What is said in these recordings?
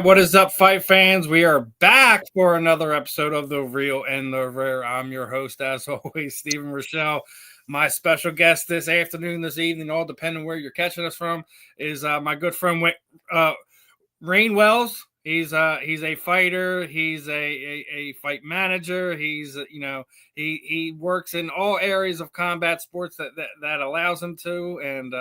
what is up, fight fans? We are back for another episode of The Real and the Rare. I'm your host, as always, Stephen Rochelle. My special guest this afternoon, this evening, all depending where you're catching us from, is my good friend Rayne Wells. He's a fighter. He's a fight manager. He's he works in all areas of combat sports that allows him to, and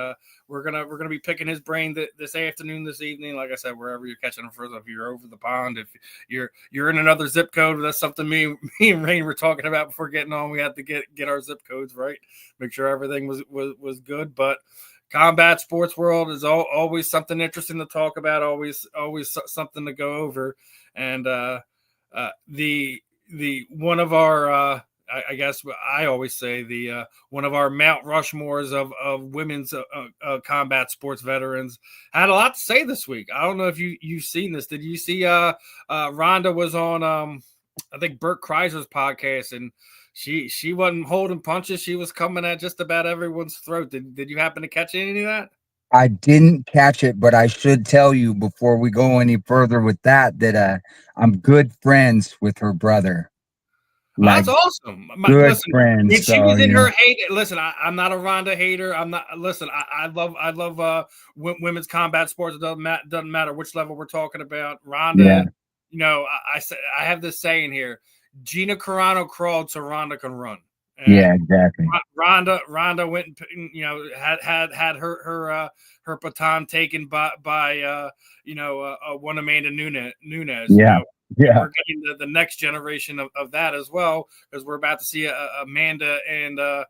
we're gonna be picking his brain this afternoon, this evening. Like I said, wherever you're catching him from, if you're over the pond, if you're in another zip code, that's something me and Rayne were talking about before getting on. We had to get our zip codes right, make sure everything was good, but. Combat sports world is always something interesting to talk about, always something to go over, and the one of our I guess I always say the one of our Mount Rushmores of women's combat sports veterans had a lot to say this week. I don't know if you've seen this. Did you see Rhonda was on I think Bert Kreiser's podcast, and she wasn't holding punches. She was coming at just about everyone's throat. Did you happen to catch any of that? I didn't catch it, but I should tell you before we go any further with that I'm good friends with her brother. Like, that's awesome. Good friends. When she was in her hate, listen, I'm not a Rhonda hater. I'm not. Listen, I love women's combat sports. It doesn't matter which level we're talking about. Rhonda, I have this saying here: Gina Carano crawled so Rhonda can run. And yeah, exactly. Rhonda went and had her baton taken by one Amanda Nunes. Yeah. Yeah, we're getting the next generation of that as well, because we're about to see Amanda and our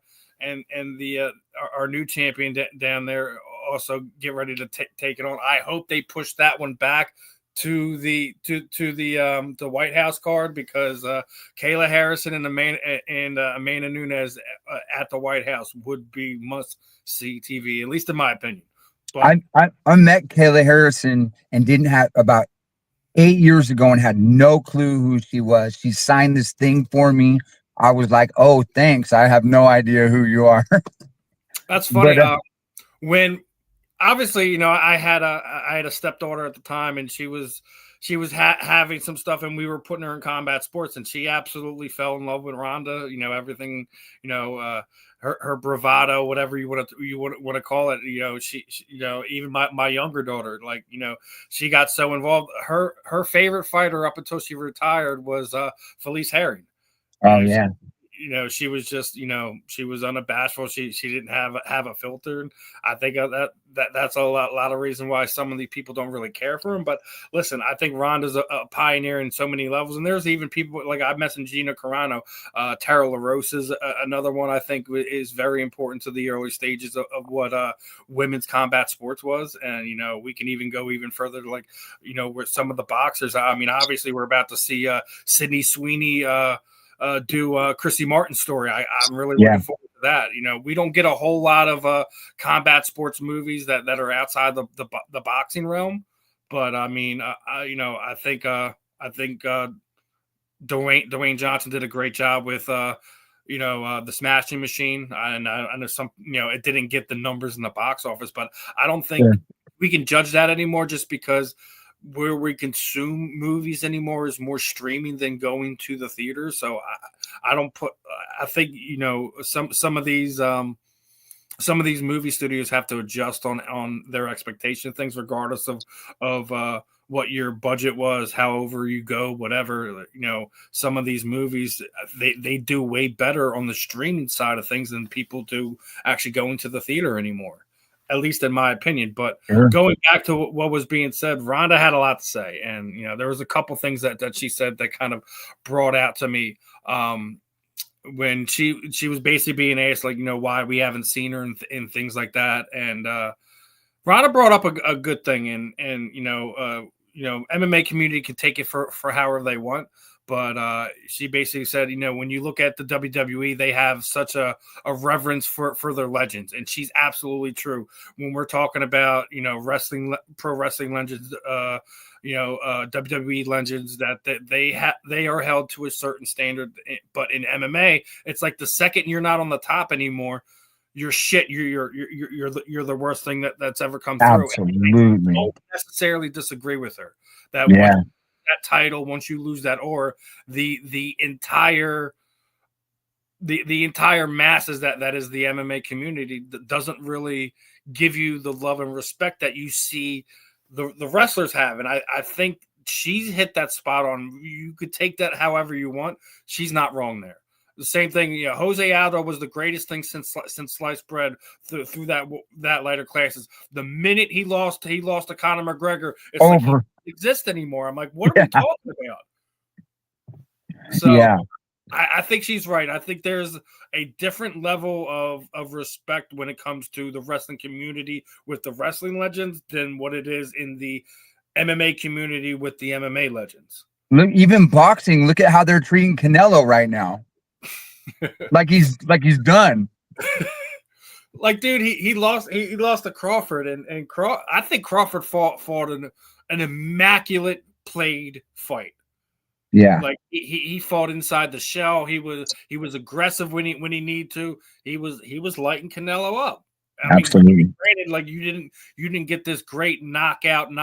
new champion down there also get ready to take it on. I hope they push that one back to the White House card, because Kayla Harrison and Amanda Nunes at the White House would be must see TV, at least in my opinion. But I met Kayla Harrison and didn't have about 8 years ago and had no clue who she was. She signed this thing for me. I was like, "Oh, thanks. I have no idea who you are." That's funny. But, when obviously, I had a stepdaughter at the time, and she was having some stuff, and we were putting her in combat sports, and she absolutely fell in love with Rhonda. Everything, her bravado, whatever you want to call it. She even my younger daughter, she got so involved. Her favorite fighter up until she retired was Felice Herring. Oh yeah. She was just, she was unabashful. She didn't have a filter. And I think that's a lot of reason why some of these people don't really care for him. But listen, I think Rhonda's a pioneer in so many levels. And there's even people like I mentioned Gina Carano, Tara LaRosa is another one I think is very important to the early stages of what women's combat sports was. And, we can even go even further to with some of the boxers. I mean, obviously we're about to see Sydney Sweeney do Chrissy Martin's story. I'm really looking forward to that. We don't get a whole lot of combat sports movies that are outside the boxing realm, but I mean, I think Dwayne Johnson did a great job with the Smashing Machine, and I know some it didn't get the numbers in the box office, but I don't think we can judge that anymore, just because where we consume movies anymore is more streaming than going to the theater. So I think some of these movie studios have to adjust on their expectation of things, regardless of what your budget was, however you go, whatever. Some of these movies they do way better on the streaming side of things than people do actually going to the theater anymore, at least in my opinion. But going back to what was being said, Rhonda had a lot to say. And, there was a couple things that she said that kind of brought out to me when she was basically being asked, why we haven't seen her and things like that. And Rhonda brought up a good thing. And MMA community can take it for however they want. But she basically said, when you look at the WWE, they have such a reverence for their legends. And she's absolutely true. When we're talking about, pro wrestling legends, WWE legends, that they are held to a certain standard. But in MMA, it's like the second you're not on the top anymore, you're shit. You're the worst thing that's ever come through. Absolutely. And I don't necessarily disagree with her that Yeah. once that title, once you lose that, or the entire the entire masses that is the MMA community that doesn't really give you the love and respect that you see the wrestlers have. And I think she's hit that spot on. You could take that however you want. She's not wrong there. The same thing, you know, Jose Aldo was the greatest thing since sliced bread through that lighter classes. The minute he lost to Conor McGregor, it's like he doesn't exist anymore. I'm like, what are we talking about? So I think she's right. I think there's a different level of respect when it comes to the wrestling community with the wrestling legends than what it is in the MMA community with the MMA legends. Look, even boxing, look at how they're treating Canelo right now. like he's done. Like, dude, he lost to Crawford, and I think Crawford fought an immaculate played fight. Yeah, like he fought inside the shell. He was aggressive when he needed to. He was lighting Canelo up. Absolutely. Granted, like you didn't get this great knockdown,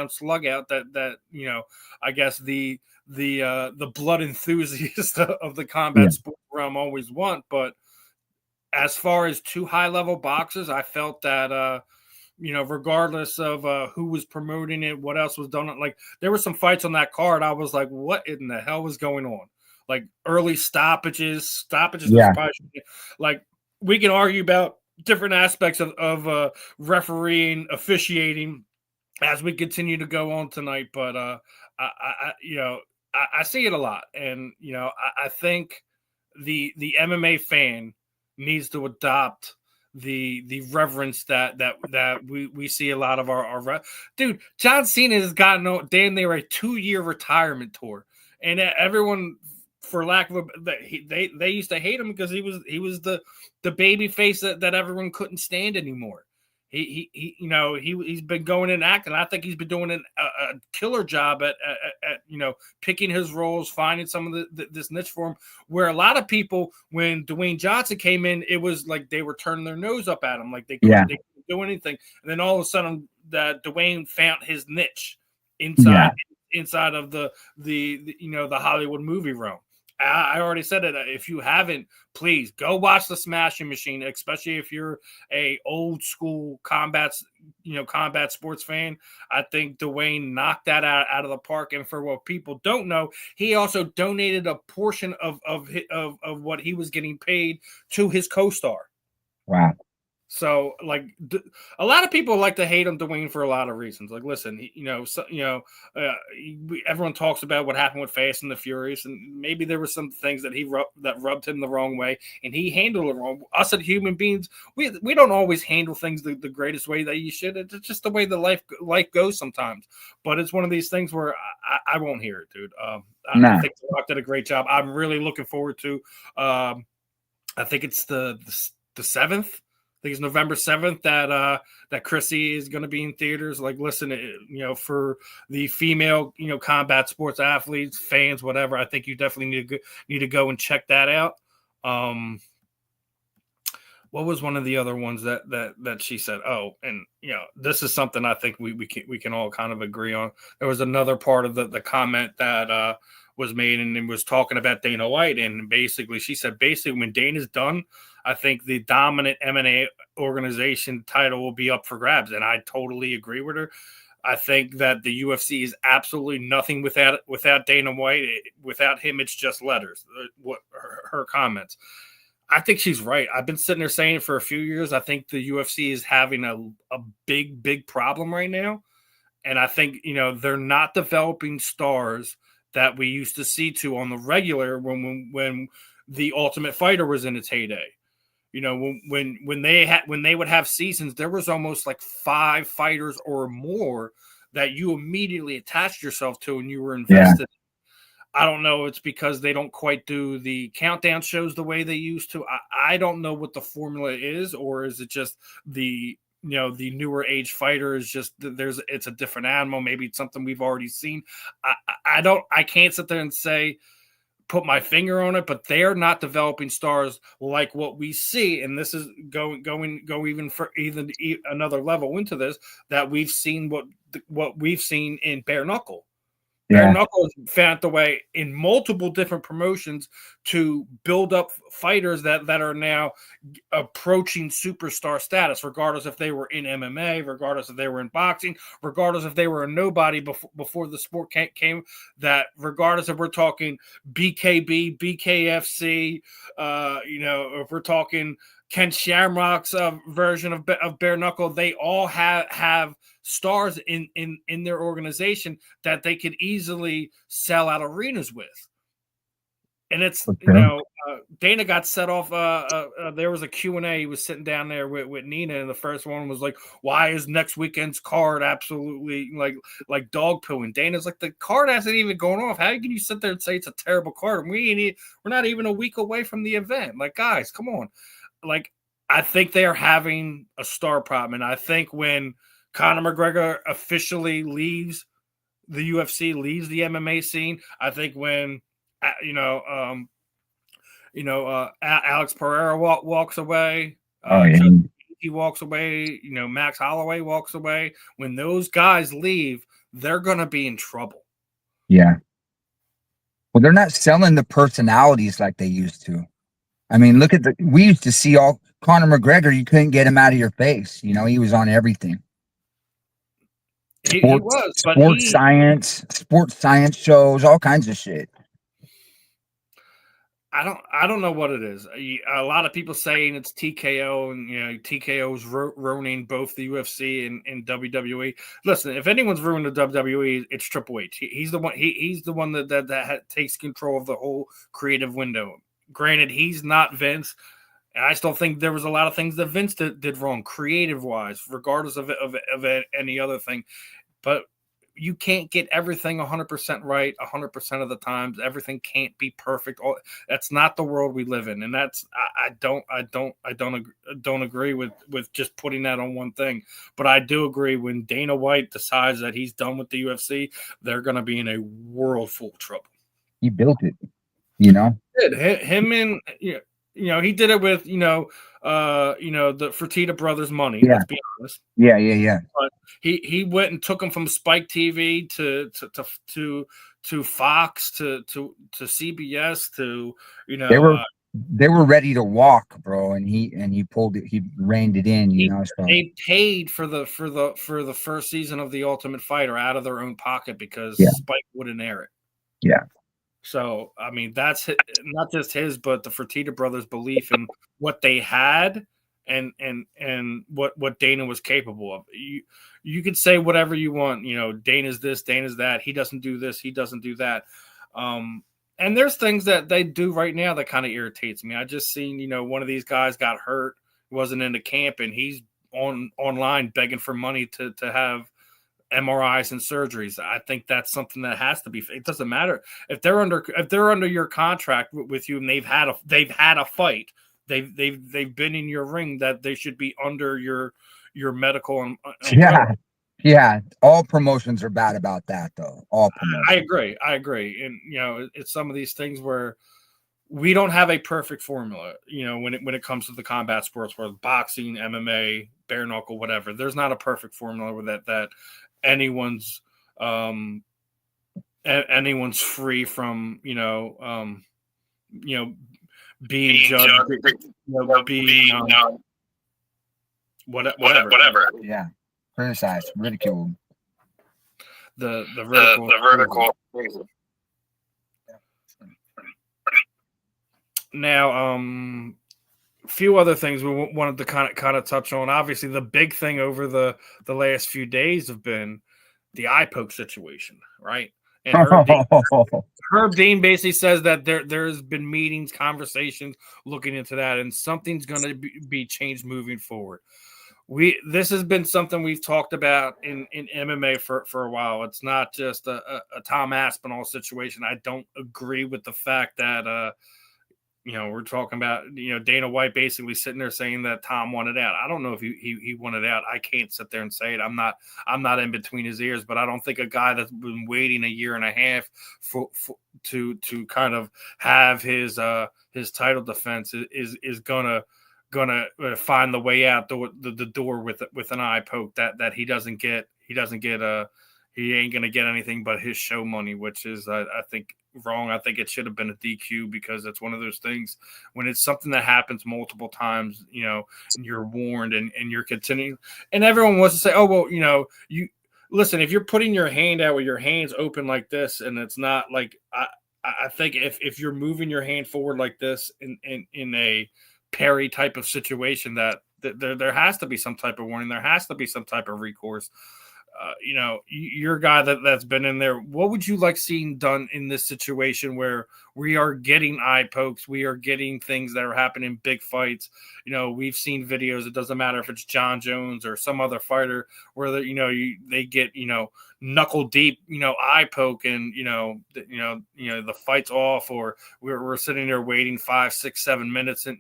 slug out that you know. I guess the blood enthusiast of the combat sport realm always want. But as far as two high level boxers, I felt that you know, regardless of who was promoting it, what else was done. Like, there were some fights on that card. I was like, what in the hell was going on? Like, early stoppages. Yeah. Like, we can argue about different aspects of refereeing, officiating as we continue to go on tonight. But I see it a lot. And, you know, I think the MMA fan needs to adopt the reverence that we see a lot of our dude. John Cena has gotten damn near a 2-year retirement tour, and everyone, for lack of they used to hate him because he was the baby face that everyone couldn't stand anymore. He you know, he's been going and acting. I think he's been doing a killer job at you know, picking his roles, finding some of this niche for him. Where a lot of people, when Dwayne Johnson came in, it was like they were turning their nose up at him, like they couldn't do anything. And then all of a sudden, that Dwayne found his niche inside of the you know, the Hollywood movie realm. I already said it. If you haven't, please go watch the Smashing Machine, especially if you're a old school combat sports fan. I think Dwayne knocked that out of the park. And for what people don't know, he also donated a portion of what he was getting paid to his co-star. Wow. So, like, a lot of people like to hate on Dwayne for a lot of reasons. Like, listen, everyone talks about what happened with Fast and the Furious, and maybe there were some things that that rubbed him the wrong way, and he handled it wrong. Us as human beings, we don't always handle things the greatest way that you should. It's just the way the life goes sometimes. But it's one of these things where I won't hear it, dude. I think The Rock did a great job. I'm really looking forward to. I think it's the 7th. I think it's November 7th that Chrissy is going to be in theaters. Like, listen, you know, for the female, you know, combat sports athletes, fans, whatever, I think you definitely need to go and check that out. What was one of the other ones that she said? Oh, and you know, this is something I think we can all kind of agree on. There was another part of the comment that was made, and it was talking about Dana White, and basically she said, when Dana's done, I think the dominant MMA organization title will be up for grabs, and I totally agree with her. I think that the UFC is absolutely nothing without Dana White. Without him, it's just letters. What her comments. I think she's right. I've been sitting there saying it for a few years. I think the UFC is having a big problem right now, and I think, you know, they're not developing stars that we used to see on the regular when the Ultimate Fighter was in its heyday. You know, when they would have seasons, there was almost like 5 fighters or more that you immediately attached yourself to and you were invested. I don't know. It's because they don't quite do the countdown shows the way they used to. I don't know what the formula is, or is it just the newer age fighter is just it's a different animal. Maybe it's something we've already seen. I can't sit there and say put my finger on it, but they're not developing stars like what we see. And this is go even for even another level into this, that we've seen what we've seen in bare knuckle. Bare knuckle found the way in multiple different promotions to build up fighters that are now approaching superstar status, regardless if they were in MMA, regardless if they were in boxing, regardless if they were a nobody before the sport came. That regardless if we're talking BKB, BKFC, if we're talking Ken Shamrock's version of bare knuckle, they all have stars in their organization that they could easily sell out arenas with. And it's, Dana got set off. There was a Q&A. He was sitting down there with Nina, and the first one was like, why is next weekend's card absolutely like dog poo? And Dana's like, the card hasn't even gone off. How can you sit there and say it's a terrible card? We're not even a week away from the event. Like, guys, come on. Like, I think they are having a star problem. And I think when Conor McGregor officially leaves the UFC, leaves the MMA scene, I think when Alex Pereira walks away, he walks away, Max Holloway walks away. When those guys leave, they're going to be in trouble. Yeah. Well, they're not selling the personalities like they used to. I mean, look at we used to see all Conor McGregor. You couldn't get him out of your face. He was on everything. Sports science shows, all kinds of shit. I don't know what it is. A lot of people saying it's TKO, and TKO's ruining both the UFC and WWE. Listen, if anyone's ruined the WWE, it's Triple H. He's the one. He's the one that takes control of the whole creative window. Granted, he's not Vince. And I still think there was a lot of things that Vince did wrong, creative-wise, regardless of any other thing. But you can't get everything 100% right 100% of the times. Everything can't be perfect. That's not the world we live in, and that's I don't agree with just putting that on one thing. But I do agree when Dana White decides that he's done with the UFC, they're going to be in a world full of trouble. He built it, Him and he did it with the Fertitta brothers' money. Yeah. Let's be honest. Yeah. But he went and took them from Spike TV to Fox to CBS to They were ready to walk, bro, and he pulled it. He reined it in. So. They paid for the first season of The Ultimate Fighter out of their own pocket because Spike wouldn't air it. Yeah. So, I mean, that's not just his, but the Fertitta brothers' belief in what they had and what Dana was capable of. You could say whatever you want. Dana's this, Dana's that. He doesn't do this, he doesn't do that. And there's things that they do right now that kind of irritates me. I just seen, one of these guys got hurt, wasn't in the camp, and he's online begging for money to have MRIs and surgeries. I think that's something that has to be. It doesn't matter if they're under your contract with you and they've had a fight. They've been in your ring, that they should be under your medical. Yeah. All promotions are bad about that, though. All promotions. I agree. And it's some of these things where we don't have a perfect formula. When it comes to the combat sports, where boxing, MMA, bare knuckle, whatever. There's not a perfect formula with that. Anyone's free from being judged, whatever. Yeah, criticized, ridiculed. The vertical. Now, a few other things we wanted to kind of touch on. Obviously, the big thing over the last few days have been the eye poke situation, right? And Herb Dean basically says that there's been meetings, conversations looking into that, and something's going to be changed moving forward. This has been something we've talked about in MMA for a while. It's not just a Tom Aspinall situation. I don't agree with the fact that we're talking about, Dana White basically sitting there saying that Tom wanted out. I don't know if he wanted out. I can't sit there and say it. I'm not in between his ears, but I don't think a guy that's been waiting a year and a half to kind of have his title defense is gonna find the way out the door with an eye poke that he ain't gonna get anything but his show money, which is I think wrong. I think it should have been a DQ, because it's one of those things when it's something that happens multiple times, and you're warned and you're continuing, and everyone wants to say, oh, well, you listen, if you're putting your hand out with your hands open like this, and it's not like, I think if you're moving your hand forward like this in a parry type of situation, that there has to be some type of warning. There has to be some type of recourse. You're a guy that's been in there. What would you like seeing done in this situation where we are getting eye pokes, we are getting things that are happening in big fights? We've seen videos. It doesn't matter if it's John Jones or some other fighter where they get knuckle deep eye poke, and the fight's off, or we're sitting there waiting 5, 6, 7 minutes, and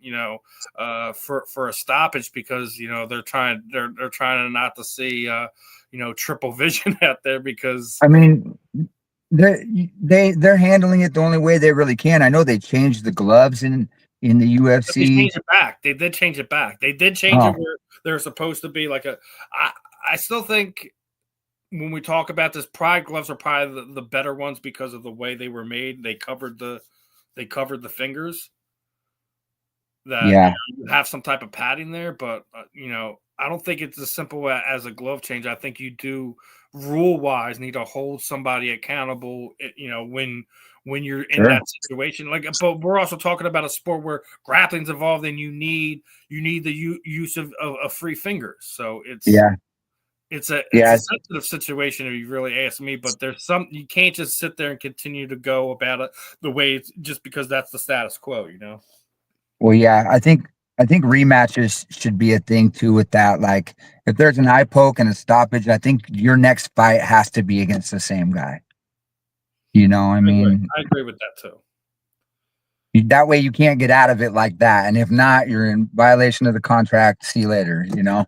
for a stoppage, because they're trying not to see triple vision out there, because I mean, they're handling it the only way they really can. I know they changed the gloves in the they UFC. changed it back. They did change it back. They did change it where they're supposed to be like I still think when we talk about this, Pride gloves are probably the better ones because of the way they were made. They covered the fingers. That you have some type of padding there, but I don't think it's as simple as a glove change. I think you do rule wise need to hold somebody accountable. When you're in that situation, but we're also talking about a sport where grappling's involved, and you need the use of free fingers. So it's a sensitive situation if you really ask me. But there's you can't just sit there and continue to go about it the way it's just because that's the status quo. Well, yeah, I think rematches should be a thing too with that. Like, if there's an eye poke and a stoppage, I think your next fight has to be against the same guy. I mean, I agree with that too. That way you can't get out of it like that, and if not, you're in violation of the contract. See you later. Yeah,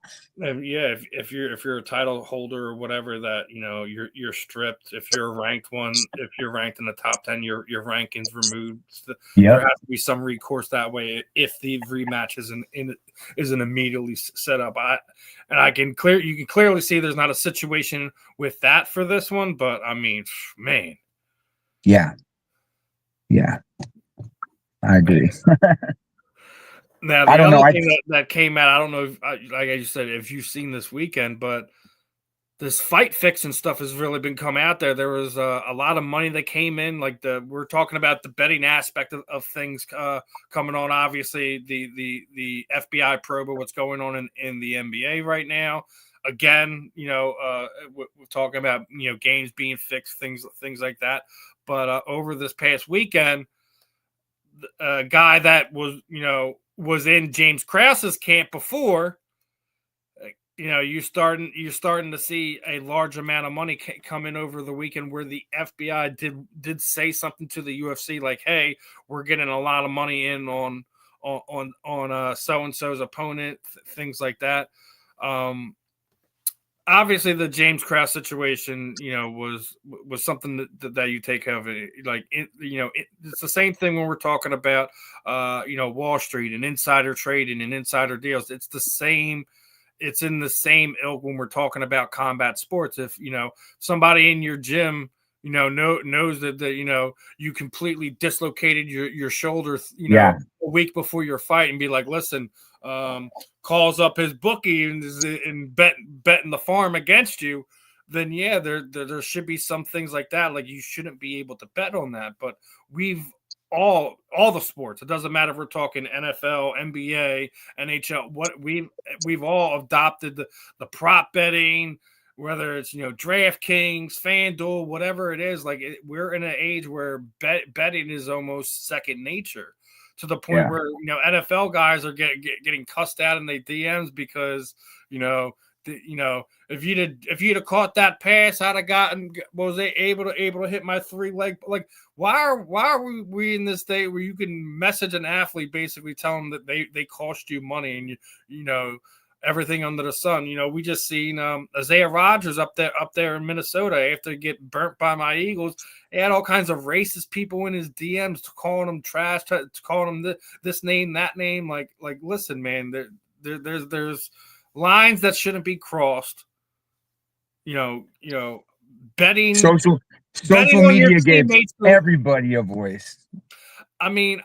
if you're a title holder or whatever, that you're stripped. If you're ranked if you're ranked in the top 10, your rankings removed. There has to be some recourse that way if the rematch isn't immediately set up. You can clearly see there's not a situation with that for this one, but I mean, man, yeah, I agree. Now, the other thing that came out, I don't know, like I said, if you've seen this weekend, but this fight fixing stuff has really been come out there. There was a lot of money that came in. We're talking about the betting aspect of things coming on. Obviously, the FBI probe of what's going on in the NBA right now. Again, we're talking about games being fixed, things like that. But over this past weekend, a guy that was in James Krause's camp before, you're starting to see a large amount of money come in over the weekend, where the FBI did say something to the UFC like, hey, we're getting a lot of money in on so and so's opponent, things like that. Obviously, the James Krause situation, was something that you take of it. It's the same thing when we're talking about, Wall Street and insider trading and insider deals. It's the same. It's in the same ilk when we're talking about combat sports. If somebody in your gym, knows that you completely dislocated your shoulder, a week before your fight, and be like, listen. Calls up his bookie and betting the farm against you, then yeah, there should be some things like that. Like, you shouldn't be able to bet on that. But we've all the sports. It doesn't matter if we're talking NFL, NBA, NHL. What we've all adopted the prop betting, whether it's DraftKings, FanDuel, whatever it is. We're in an age where betting is almost second nature. To the point where NFL guys are getting cussed out in their DMs because if you'd have caught that pass, I'd have was able to hit my 3 leg. Like, why are we in this day where you can message an athlete, basically tell them that they cost you money and everything under the sun. We just seen Isaiah Rodgers up there in Minnesota after get burnt by my Eagles. He had all kinds of racist people in his DMs calling him trash, calling him this name, that name. Like listen, man, there's lines that shouldn't be crossed. Betting social on your media gave teammates. Everybody a voice. I mean,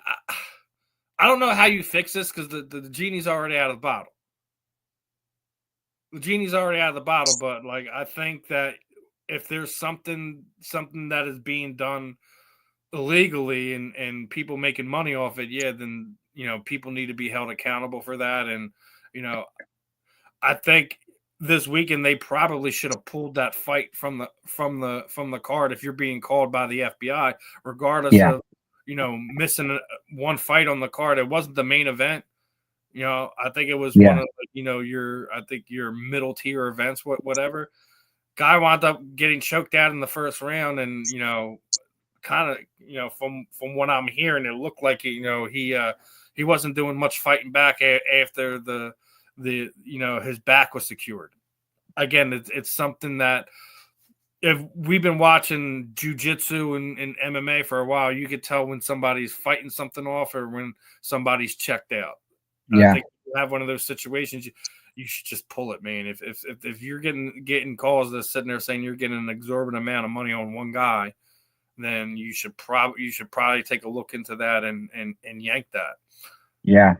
I don't know how you fix this because the genie's already out of the bottle. The genie's already out of the bottle, but like I think that if there's something that is being done illegally and people making money off it, then people need to be held accountable for that. And I think this weekend they probably should have pulled that fight from the card if you're being called by the FBI, regardless of missing one fight on the card. It wasn't the main event. I think it was one of your middle tier events, whatever. Guy wound up getting choked out in the first round, and kind of from what I'm hearing, it looked like he wasn't doing much fighting back after the his back was secured. Again, it's something that if we've been watching jiu-jitsu and MMA for a while, you could tell when somebody's fighting something off or when somebody's checked out. Yeah. I think you have one of those situations, you should just pull it, man. If you're getting calls that's sitting there saying you're getting an exorbitant amount of money on one guy, then you should probably take a look into that and yank that. Yeah.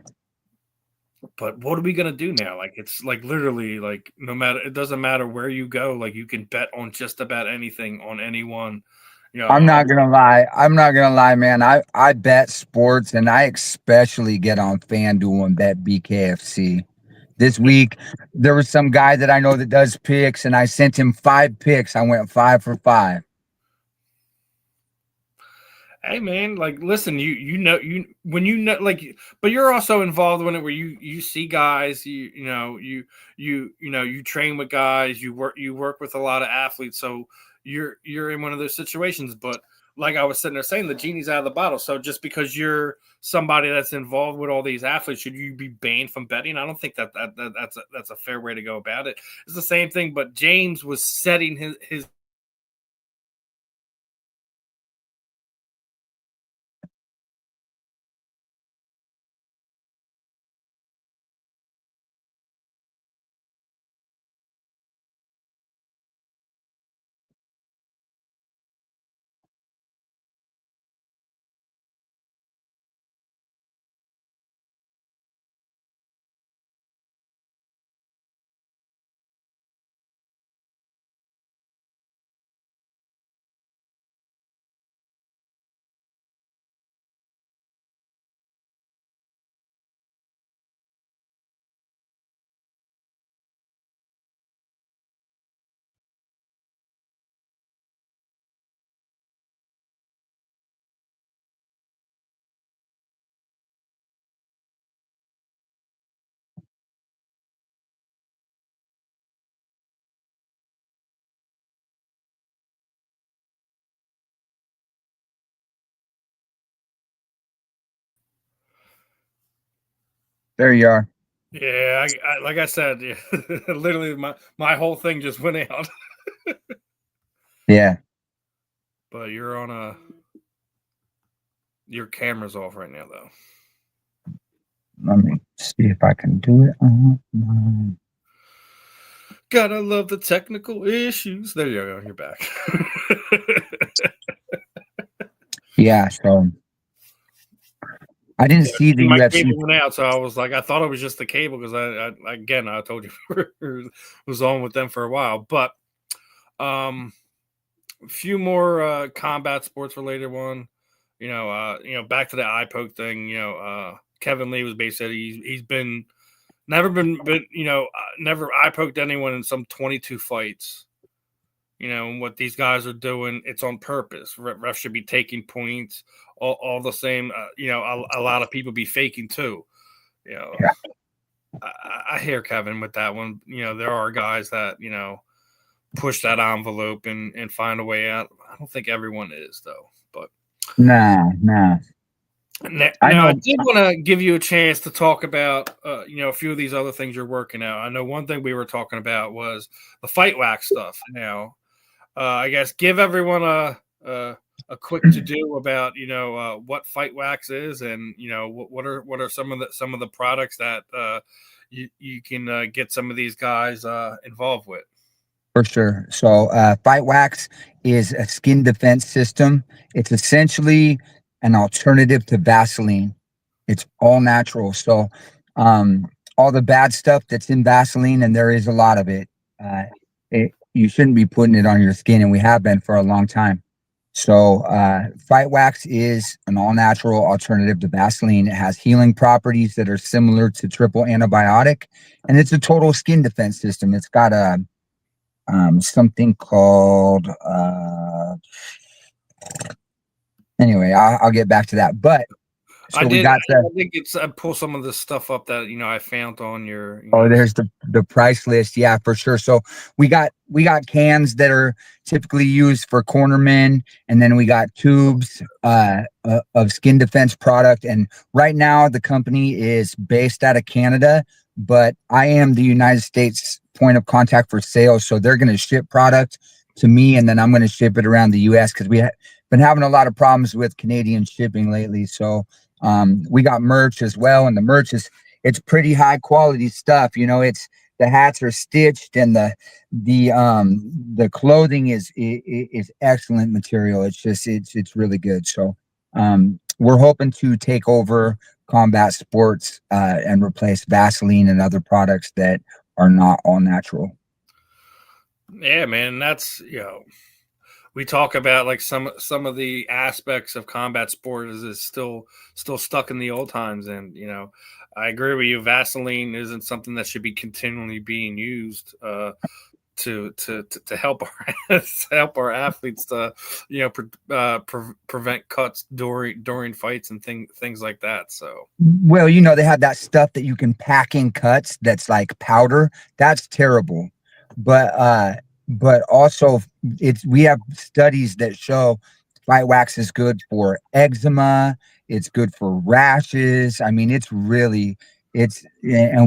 But what are we gonna do now? Like, it's like literally like it doesn't matter where you go, like you can bet on just about anything on anyone. I'm not gonna lie, man. I bet sports, and I especially get on FanDuel and bet BKFC. This week there was some guy that I know that does picks, and I sent him 5 picks. I went 5 for 5. Hey man, like listen, but you're also involved in it where you see guys, you train with guys, you work with a lot of athletes, so you're in one of those situations. But like I was sitting there saying, the genie's out of the bottle. So just because you're somebody that's involved with all these athletes, should you be banned from betting? I don't think that's a fair way to go about it. It's the same thing, but James was setting his There you are. Yeah, I like I said, yeah, literally my whole thing just went out. Yeah. But your camera's off right now, though. Let me see if I can do it. Gotta love the technical issues. There you go. You're back. Yeah. So I didn't see the my UFC. cable went out, so I was like, I thought it was just the cable because I told you was on with them for a while. But a few more combat sports related one. Back to the eye poke thing. Kevin Lee was basically he's never eye poked anyone in some 22 fights. And what these guys are doing, it's on purpose. Refs should be taking points, all the same. A lot of people be faking too. Yeah. I hear Kevin with that one. There are guys that push that envelope and find a way out. I don't think everyone is though, but Nah. I now I know. did want to give you a chance to talk about a few of these other things you're working out. I know one thing we were talking about was the fight wax stuff. Now, I guess give everyone a quick to do about what fight wax is, and what are some of the products that you can get some of these guys involved with. For sure. So, Fight Wax is a skin defense system. It's essentially an alternative to Vaseline. It's all natural. So, um, all the bad stuff that's in Vaseline, and there is a lot of it, you shouldn't be putting it on your skin, and we have been for a long time. So, Fight Wax is an all natural alternative to Vaseline. It has healing properties that are similar to triple antibiotic, and it's a total skin defense system. It's got a something called anyway, I'll get back to that. But so we got I the think I pull some of the stuff up that I found on your there's the price list. Yeah, for sure. So we got cans that are typically used for cornermen, and then we got tubes of skin defense product. And right now the company is based out of Canada, but I am the United States point of contact for sales. So they're going to ship product to me, and then I'm going to ship it around the US because been having a lot of problems with Canadian shipping lately. So we got merch as well, and the merch it's pretty high quality stuff. It's the hats are stitched, and the clothing is excellent material. It's really good. So we're hoping to take over combat sports and replace Vaseline and other products that are not all natural. Yeah, man, that's we talk about like some of the aspects of combat sport is still stuck in the old times, and I agree with you. Vaseline isn't something that should be continually being used to help our to help our athletes to prevent cuts during fights and things like that. So Well, they have that stuff that you can pack in cuts that's like powder. That's terrible. But also we have studies that show Fight Wax is good for eczema, it's good for rashes. I mean, and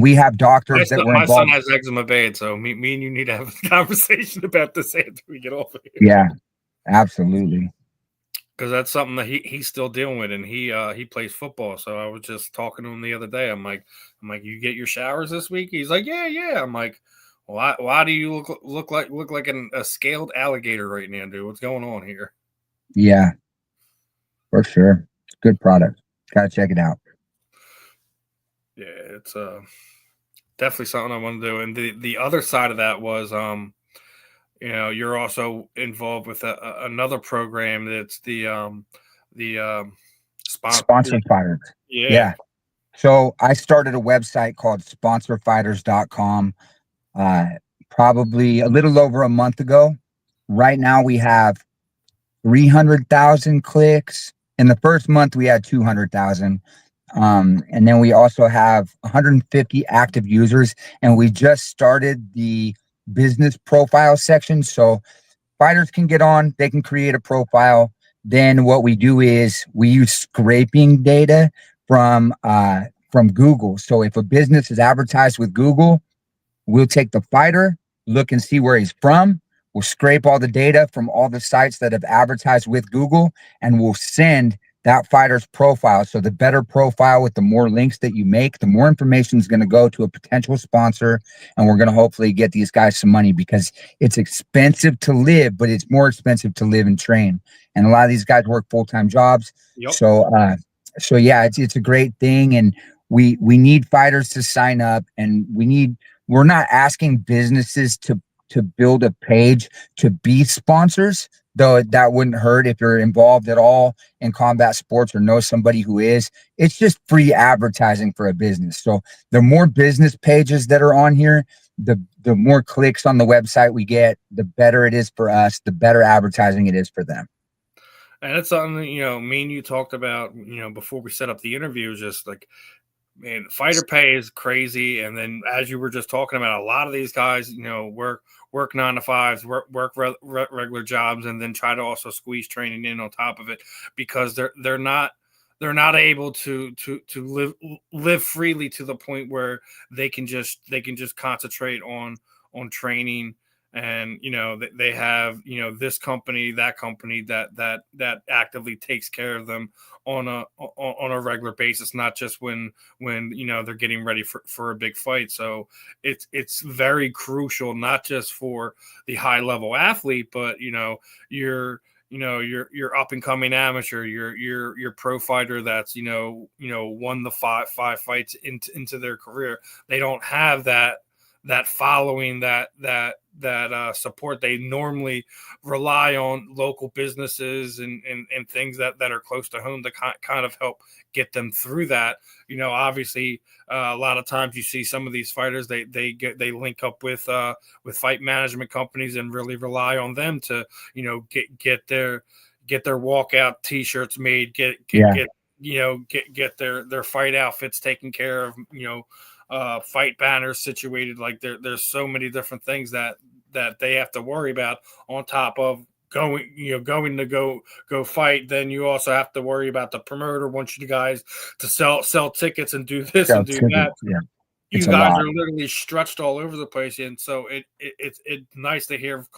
we have doctors that were my son involved. has eczema bad, so me and you need to have a conversation about this after we get off of here. Yeah, absolutely. Because that's something that he's still dealing with, and he plays football. So I was just talking to him the other day. I'm like, you get your showers this week? He's like, yeah. I'm like, why do you look like a scaled alligator right now, dude? What's going on here? Yeah, for sure. Good product. Gotta check it out. Yeah, it's definitely something I want to do. And the other side of that was you're also involved with another program that's the Sponsored fighters. Yeah. Yeah. So I started a website called sponsorfighters.com probably a little over a month ago. Right now we have 300,000 clicks. In the first month we had 200,000. And then we also have 150 active users, and we just started the business profile section. So fighters can get on, they can create a profile. Then what we do is we use scraping data from Google. So if a business is advertised with Google, we'll take the fighter, look and see where he's from. We'll scrape all the data from all the sites that have advertised with Google, and we'll send that fighter's profile. So the better profile with the more links that you make, the more information is going to go to a potential sponsor. And we're going to hopefully get these guys some money, because it's expensive to live, but it's more expensive to live and train. And a lot of these guys work full-time jobs. Yep. So yeah, it's a great thing. And we need fighters to sign up, and we're not asking businesses to build a page to be sponsors, though that wouldn't hurt if you're involved at all in combat sports or know somebody who is. It's just free advertising for a business. So the more business pages that are on here, the more clicks on the website we get, the better it is for us, the better advertising it is for them. And it's something me and you talked about before we set up the interview, is just like Man, fighter pay is crazy. And then, as you were just talking about, a lot of these guys, work 9 to 5s, regular jobs, and then try to also squeeze training in on top of it because they're not able to live freely to the point where they can just concentrate on training. And they have this company, that company that actively takes care of them on a regular basis, not just when they're getting ready for a big fight. So it's very crucial, not just for the high level athlete, but your up and coming amateur, your pro fighter that's won the five fights into their career. They don't have that following, that support. They normally rely on local businesses and things that are close to home to kind of help get them through that. Obviously, a lot of times you see some of these fighters, they link up with fight management companies and really rely on them to get their walkout t-shirts made, get their fight outfits taken care of, fight banners situated. Like there's so many different things that they have to worry about on top of going to go fight. Then you also have to worry about the promoter wants you guys to sell tickets and do this and do that. Yeah. You guys are literally stretched all over the place, and so it's nice to hear of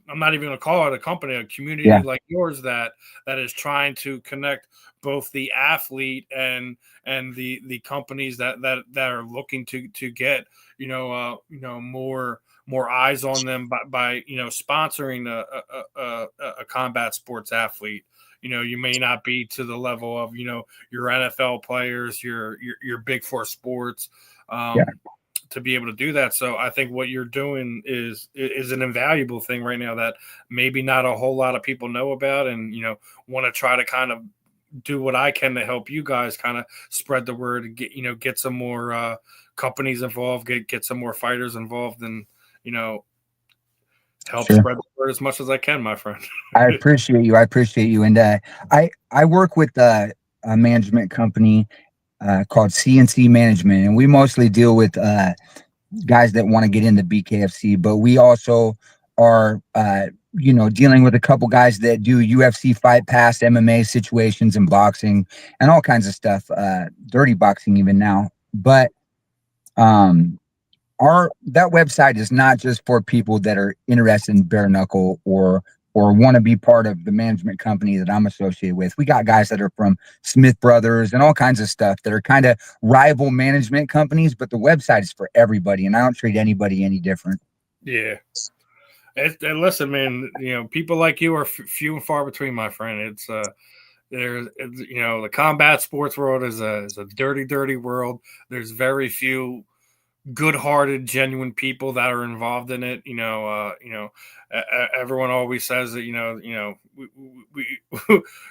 I'm not even going to call it a company, a community like yours that is trying to connect both the athlete and the companies that are looking to get more eyes on them by sponsoring a combat sports athlete. You may not be to the level of your NFL players, your Big Four sports. To be able to do that. So I think what you're doing is an invaluable thing right now that maybe not a whole lot of people know about, and want to try to kind of do what I can to help you guys kind of spread the word and get some more companies involved, get some more fighters involved, and help spread the word as much as I can, my friend. I appreciate you. And I work with a management company called CNC Management, and we mostly deal with guys that want to get into BKFC, but we also are dealing with a couple guys that do UFC Fight Pass, MMA situations, and boxing, and all kinds of stuff, dirty boxing even now. But that website is not just for people that are interested in bare knuckle or want to be part of the management company that I'm associated with. We got guys that are from Smith Brothers and all kinds of stuff that are kind of rival management companies, but the website is for everybody, and I don't treat anybody any different. Yeah. And listen, man, people like you are few and far between, my friend. It's the combat sports world is a dirty, dirty world. There's very few good-hearted, genuine people that are involved in it. Everyone always says that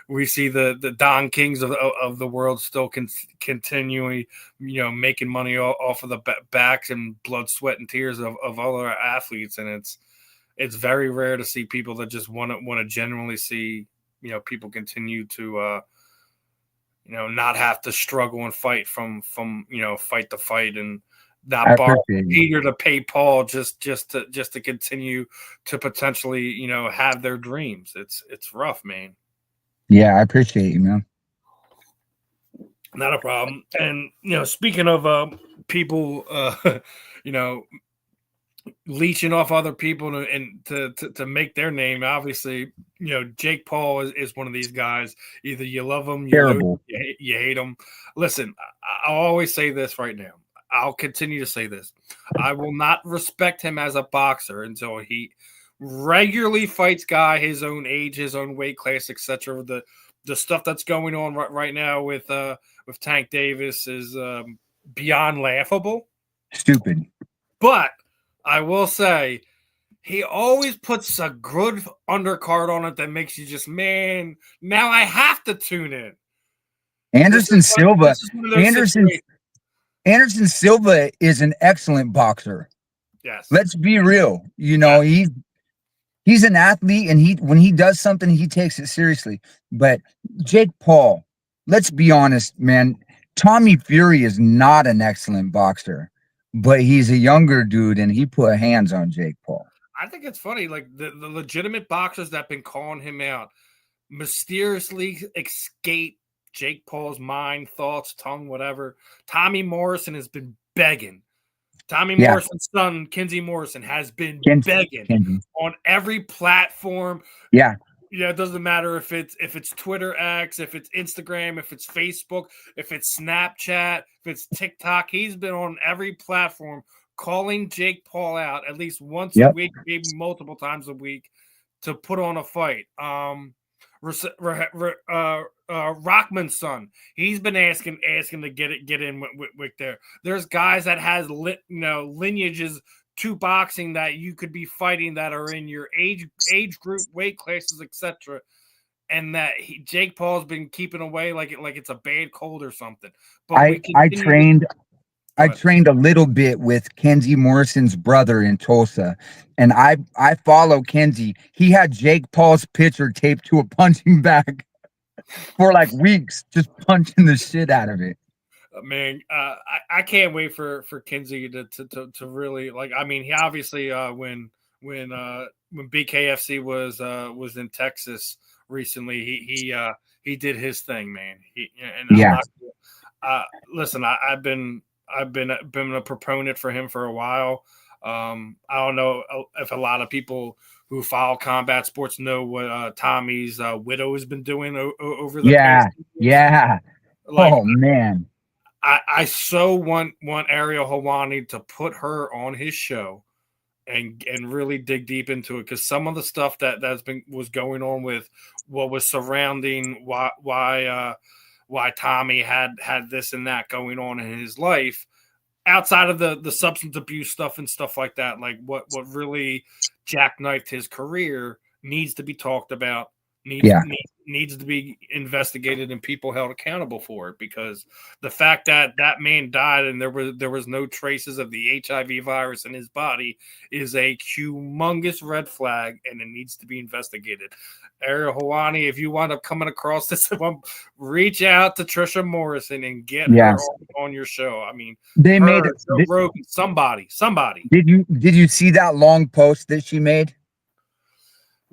we see the Don Kings of the world still continuing making money off of the backs and blood, sweat, and tears of other athletes, and it's very rare to see people that just want to genuinely see people continue to not have to struggle and fight from fight to fight, and not borrow Peter to pay Paul just to continue to potentially have their dreams. It's rough, man. Yeah, I appreciate you, man. Not a problem. And speaking of people, leeching off other people and to make their name, obviously, Jake Paul is one of these guys. Either you love him, you hate him. Listen, I'll always say this right now. I'll continue to say this. I will not respect him as a boxer until he regularly fights guy his own age, his own weight class, etc. The stuff that's going on right now with Tank Davis is beyond laughable. Stupid. But I will say he always puts a good undercard on it that makes you just, man, now I have to tune in. Anderson Silva is an excellent boxer. Yes. Let's be real. He's an athlete, and when he does something, he takes it seriously. But Jake Paul, let's be honest, man. Tommy Fury is not an excellent boxer, but he's a younger dude and he put hands on Jake Paul. I think it's funny, like the legitimate boxers that have been calling him out mysteriously escape Jake Paul's mind, thoughts, tongue, whatever. Tommy Morrison has been begging. Tommy Yeah. Morrison's son, Kinsey Morrison, has been begging Kenzie. on every platform. Yeah. Yeah, it doesn't matter if it's Twitter X, if it's Instagram, if it's Facebook, if it's Snapchat, if it's TikTok. He's been on every platform calling Jake Paul out at least once a week, maybe multiple times a week, to put on a fight. Rockman's son, he's been asking to get in with there. There's guys that has lineages to boxing that you could be fighting that are in your age group, weight classes, etc. And that Jake Paul's been keeping away like it's a bad cold or something. But I trained a little bit with Kenzie Morrison's brother in Tulsa, and I follow Kenzie. He had Jake Paul's picture taped to a punching bag for like weeks, just punching the shit out of it. Man, I can't wait for Kinsey to really, like. I mean, he obviously when BKFC was in Texas recently, he did his thing, man. Listen, I've been a proponent for him for a while. I don't know if a lot of people who follow combat sports know what Tommy's widow has been doing over the past years. Yeah. Like, oh man. I so want Ariel Helwani to put her on his show and really dig deep into it, because some of the stuff was going on with what was surrounding why Tommy had this and that going on in his life outside of the substance abuse stuff and stuff like that, like what really jackknifed his career, needs to be talked about. Needs to be investigated and people held accountable for it, because the fact that man died and there was no traces of the HIV virus in his body is a humongous red flag, and it needs to be investigated. Ariel Helwani, if you wind up coming across this one, reach out to Trisha Morrison and get her on your show. I mean, they made somebody. Did you see that long post that she made?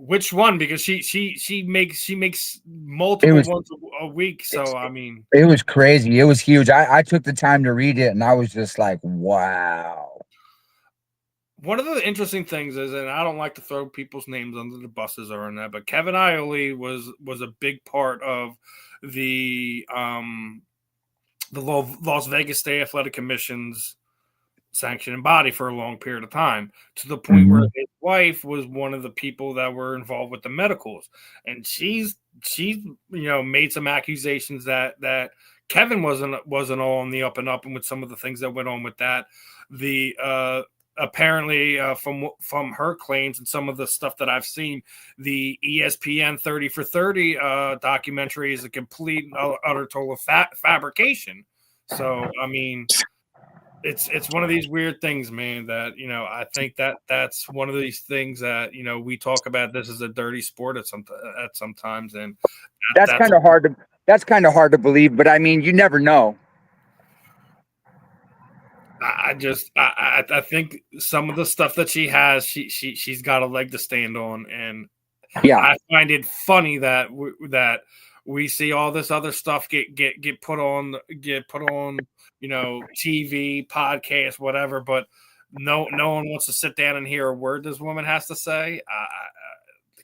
Which one? Because she makes multiple ones a week. So I mean, it was crazy. It was huge. I took the time to read it, and I was just like, wow. One of the interesting things is, and I don't like to throw people's names under the buses or in that, but Kevin Iole was a big part of the Las Vegas State Athletic Commission's sanctioning body for a long period of time, to the point where his wife was one of the people that were involved with the medicals, and she's made some accusations that Kevin wasn't all on the up and up, and with some of the things that went on with that, the apparently from her claims and some of the stuff that I've seen, the ESPN 30 for 30 documentary is a complete utter total fabrication. So I mean, it's one of these weird things, man, that I think that's one of these things that we talk about. This is a dirty sport at sometimes, and that's kind of hard to believe, but I mean, you never know. I think some of the stuff that she has, she's got a leg to stand on, and I find it funny that we see all this other stuff get put on TV, podcast, whatever, but no one wants to sit down and hear a word this woman has to say.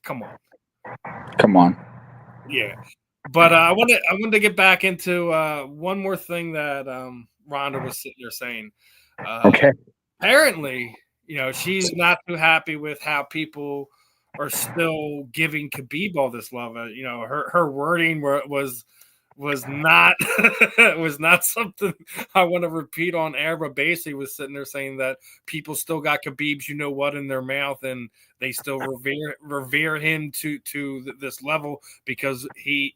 Come on. Yeah. But I wanted to get back into one more thing that Rhonda was sitting there saying. Okay. Apparently, she's not too happy with how people are still giving Khabib all this love. Her wording was not was not something I want to repeat on air, but basically was sitting there saying that people still got Khabib's in their mouth, and they still revere him to this level, because he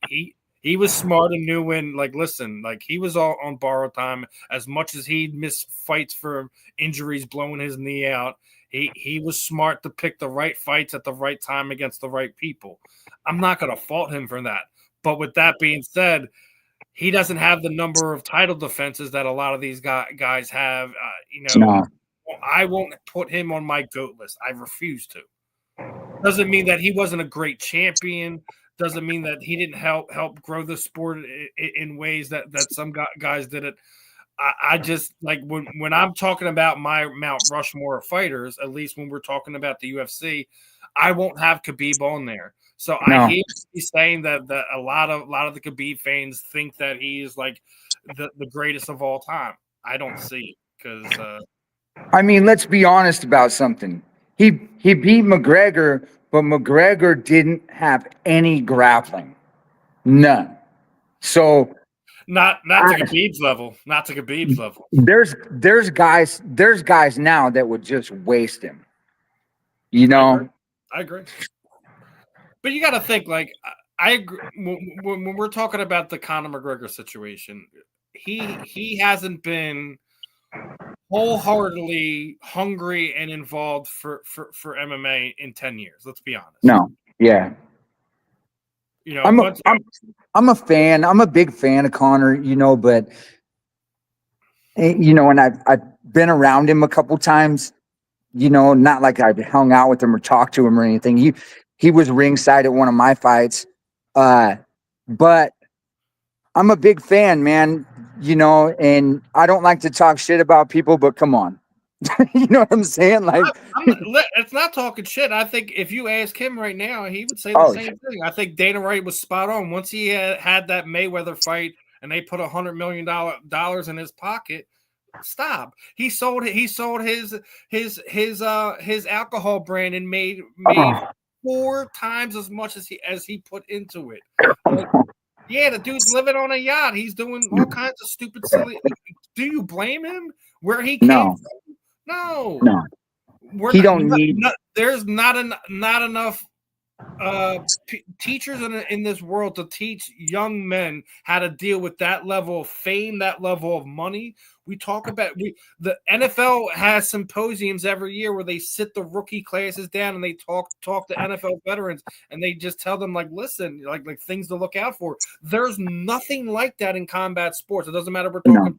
was smart and knew when, like, listen, like, he was all on borrowed time. As much as he missed fights for injuries, blowing his knee out, he was smart to pick the right fights at the right time against the right people. I'm not going to fault him for that. But with that being said, he doesn't have the number of title defenses that a lot of these guys have. No. I won't put him on my GOAT list. I refuse to. Doesn't mean that he wasn't a great champion. Doesn't mean that he didn't help grow the sport in ways that some guys did it. I just like when I'm talking about my Mount Rushmore of fighters, at least when we're talking about the UFC, I won't have Khabib on there. So No. I hear he's saying that a lot of the Khabib fans think that he is like the greatest of all time. I don't see it because I mean, let's be honest about something. He beat McGregor, but McGregor didn't have any grappling, none. So not to Khabib's level, not to Khabib's level. There's guys now that would just waste him. You know, I agree. But you got to think like I agree when we're talking about the Conor McGregor situation. He hasn't been wholeheartedly hungry and involved for MMA in 10 years. Let's be honest. No, yeah. I'm a fan. I'm a big fan of Conor, but and I've been around him a couple times, not like I've hung out with him or talked to him or anything. He was ringside at one of my fights. But I'm a big fan, man, and I don't like to talk shit about people, but come on. You know what I'm saying? Like, it's not talking shit. I think if you ask him right now, he would say the same thing. I think Dana White was spot on. Once he had that Mayweather fight and they put $100 million in his pocket, stop. He sold his alcohol brand and made 4 times as much as he put into it. Like, yeah, the dude's living on a yacht. He's doing all kinds of stupid, silly. Do you blame him? Where he came from? No. He don't need. There's not enough teachers in this world to teach young men how to deal with that level of fame, that level of money. We talk about the NFL has symposiums every year where they sit the rookie classes down and they talk to NFL veterans and they just tell them, like, listen, like things to look out for. There's nothing like that in combat sports. It doesn't matter if we're talking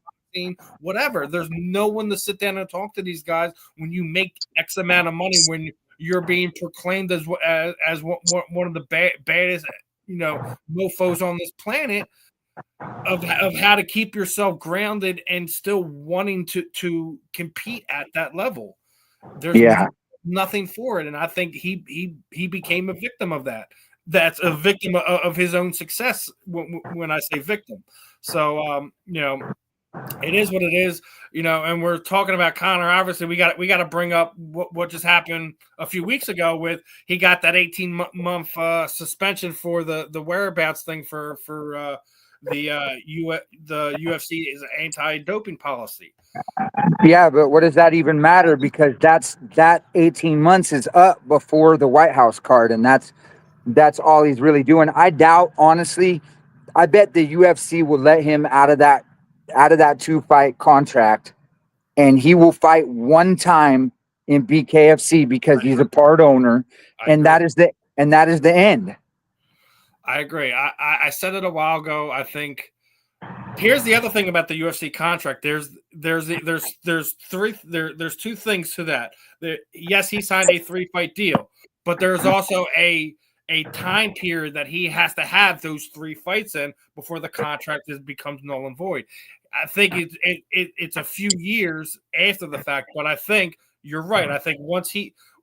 whatever. There's no one to sit down and talk to these guys when you make X amount of money, when you're being proclaimed as one of the baddest, mofos on this planet, of how to keep yourself grounded and still wanting to compete at that level. There's nothing for it, and I think he became a victim of that. That's a victim of his own success. When I say victim, so it is what it is, and we're talking about Conor. Obviously, we got to bring up what just happened a few weeks ago with he got that 18-month suspension for the whereabouts thing for the UFC's anti-doping policy. Yeah, but what does that even matter? Because that 18 months is up before the White House card, and that's all he's really doing. I doubt, honestly. I bet the UFC will let him out of that 2-fight contract, and he will fight one time in BKFC because he's a part owner, and that is the end. I agree. I said it a while ago. I think here's the other thing about the UFC contract. There's 2 things to that. Yes, he signed a 3-fight deal, but there's also a time period that he has to have those 3 fights in before the contract becomes null and void. I think it's a few years after the fact, but I think you're right. I think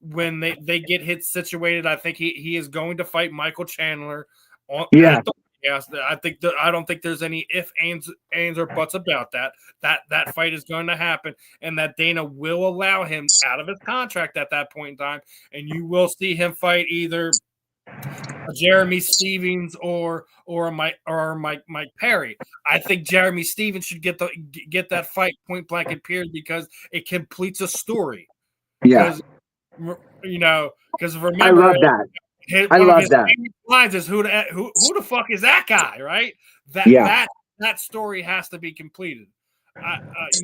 when they get hit situated, I think he is going to fight Michael Chandler. I don't think there's any ifs, ands, or buts about that. That fight is going to happen, and that Dana will allow him out of his contract at that point in time, and you will see him fight either Jeremy Stevens or Mike Perry. I think Jeremy Stevens should get that fight point blank and period because it completes a story. Yeah, because remember, I love that. I love that. Lines is who the fuck is that guy, right? That story has to be completed.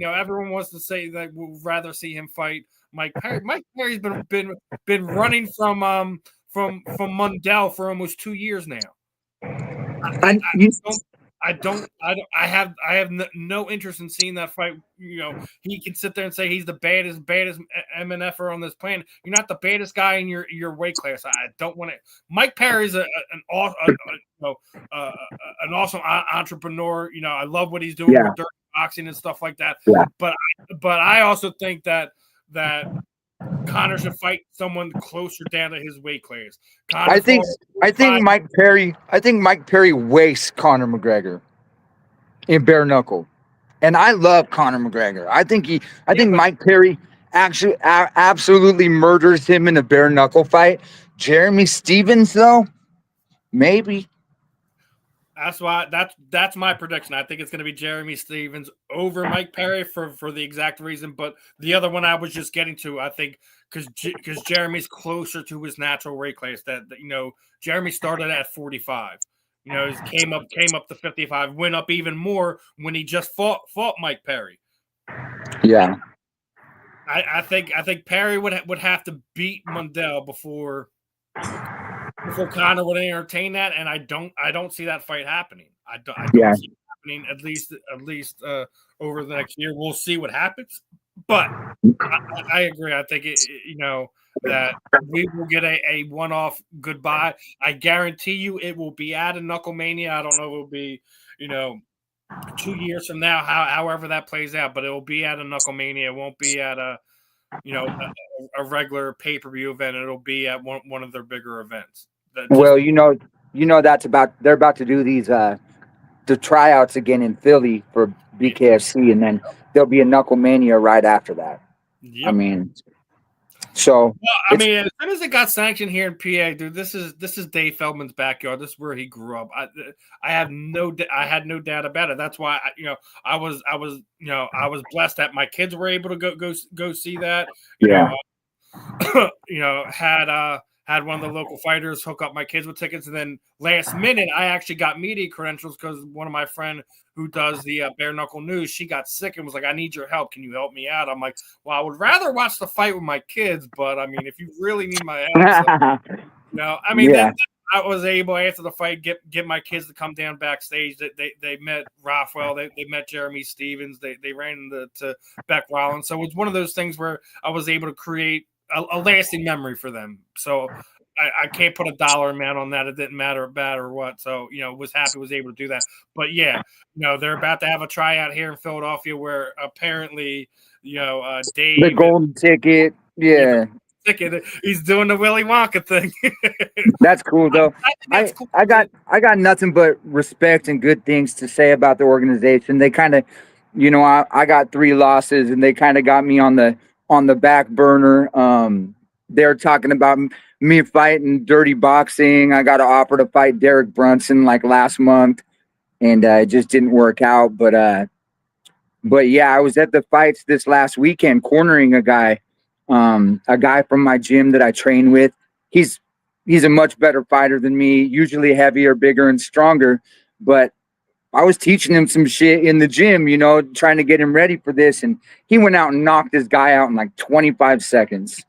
Everyone wants to say that we'd rather see him fight Mike Perry. Mike Perry's been running from Mundell for almost 2 years now. I have no interest in seeing that fight. You know, he can sit there and say he's the baddest MNFer on this planet. You're not the baddest guy in your weight class. I don't want it. Mike Perry's an awesome entrepreneur. You know, I love what he's doing with dirt boxing and stuff like that. Yeah. But I also think that Conor should fight someone closer down to his weight class. I think Mike Perry wastes Conor McGregor in bare knuckle, and I love Conor McGregor. I think Mike Perry actually absolutely murders him in a bare knuckle fight. Jeremy Stevens, though, maybe. That's my prediction. I think it's going to be Jeremy Stevens over Mike Perry for the exact reason. But the other one I was just getting to, I think because Jeremy's closer to his natural weight class. That you know, Jeremy started at 45. You know, he came up to 55, went up even more when he just fought Mike Perry. Yeah, I think Perry would have to beat Mundell before Conor would entertain that, and I don't see that fight happening. I don't see it happening at least over the next year. We'll see what happens, but I agree. I think that we will get a one-off goodbye. I guarantee you it will be at a Knucklemania. I don't know if it will be 2 years from now, however that plays out, but it will be at a Knucklemania. It won't be at a regular pay-per-view event. It'll be at one of their bigger events. Well, they're about to do these the tryouts again in Philly for BKFC, and then there'll be a Knucklemania right after that. Yep. I mean, as soon as it got sanctioned here in PA, dude, this is Dave Feldman's backyard. This is where he grew up. I had no doubt about it. That's why I was blessed that my kids were able to go see that. Had one of the local fighters hook up my kids with tickets, and then last minute I actually got media credentials because one of my friend who does the bare knuckle news, she got sick and was like, "I need your help. Can you help me out?" I'm like, "Well, I would rather watch the fight with my kids, but I mean, if you really need my help, then I was able after the fight get my kids to come down backstage. They met Rothwell, they met Jeremy Stevens, they ran into Beck Rollins, so it's one of those things where I was able to create a lasting memory for them. So I can't put a dollar amount on that. It didn't matter bad or what. So, was able to do that. But yeah, they're about to have a tryout here in Philadelphia where apparently, Dave, the golden ticket. Yeah. He's doing the Willy Wonka thing. That's cool though. I got nothing but respect and good things to say about the organization. They kind of, I got 3 losses and they kind of got me on the back burner. They're talking about me fighting dirty boxing. I got an offer to fight Derek Brunson like last month, and it just didn't work out. But yeah, I was at the fights this last weekend cornering a guy from my gym that I train with. He's a much better fighter than me, usually heavier, bigger, and stronger. But I was teaching him some shit in the gym, trying to get him ready for this. And he went out and knocked this guy out in like 25 seconds.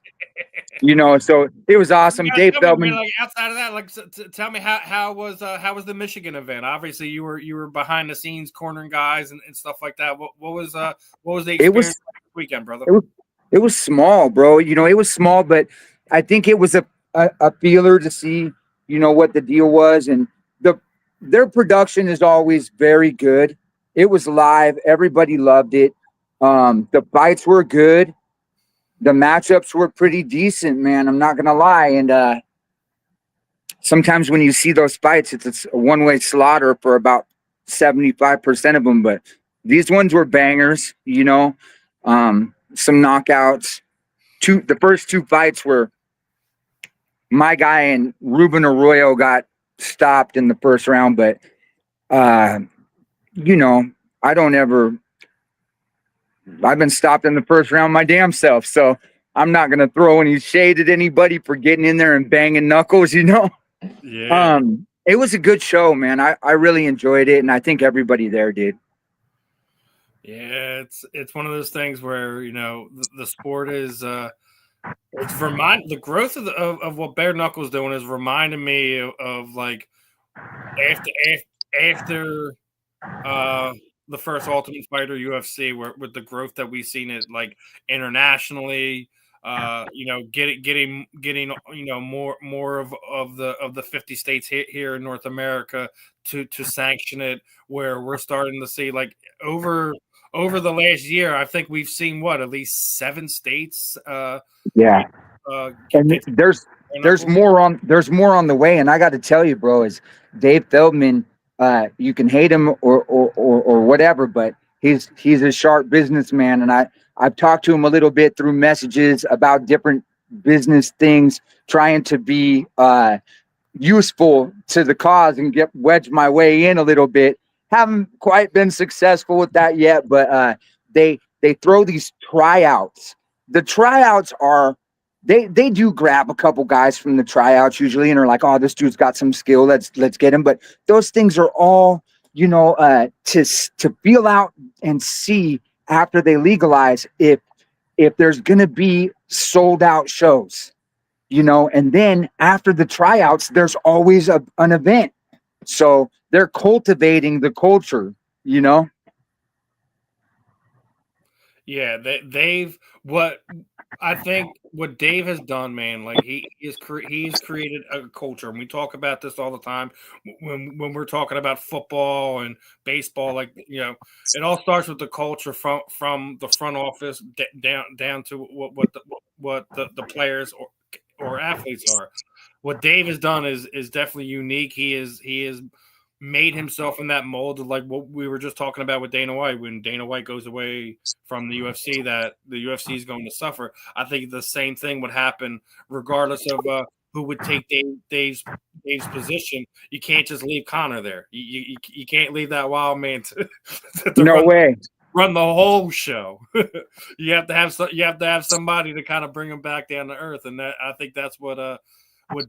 So it was awesome. Dave Feldman. Outside of that, tell me how was the Michigan event? Obviously, you were behind the scenes cornering guys and stuff like that. What was the experience this weekend, brother? It was small, bro. It was small, but I think it was a feeler to see, what the deal was, and their production is always very good. It was live. Everybody loved it. The fights were good. The matchups were pretty decent, man. I'm not going to lie. And sometimes when you see those fights, it's a one-way slaughter for about 75% of them. But these ones were bangers, some knockouts. The first 2 fights were my guy and Ruben Arroyo got stopped in the first round, but I've been stopped in the first round my damn self, so I'm not gonna throw any shade at anybody for getting in there and banging knuckles. Yeah. It was a good show, man. I really enjoyed it, and I think everybody there did. Yeah, it's one of those things where the sport is the growth of what bare knuckles doing is reminding me of like after The first Ultimate Fighter UFC, where with the growth that we've seen it like internationally, getting more of the 50 states here in North America to sanction it, where we're starting to see like over the last year, I think we've seen at least 7 states Yeah. And get there's more on the way. And I got to tell you, bro, is Dave Feldman. You can hate him or whatever, but he's a sharp businessman, and I've talked to him a little bit through messages about different business things, trying to be useful to the cause and get wedge my way in a little bit. Haven't quite been successful with that yet, but they throw these tryouts. The tryouts are they do grab a couple guys from the tryouts usually and are like, oh, this dude's got some skill. Let's get him. But those things are all, to feel out and see after they legalize if there's gonna be sold out shows, and then after the tryouts, there's always an event. So they're cultivating the culture, Yeah, they've what I think what Dave has done, man. Like he's created a culture, and we talk about this all the time when we're talking about football and baseball. Like it all starts with the culture from the front office down to what the players or athletes are. What Dave has done is definitely unique. He is made himself in that mold of like what we were just talking about with Dana White. When Dana White goes away from the UFC, that the UFC is going to suffer. I think the same thing would happen regardless of who would take Dave's position. You can't just leave Conor there. You can't leave that wild man to no way. Run the whole show. You have to have somebody to kind of bring him back down to earth, and that I think that's what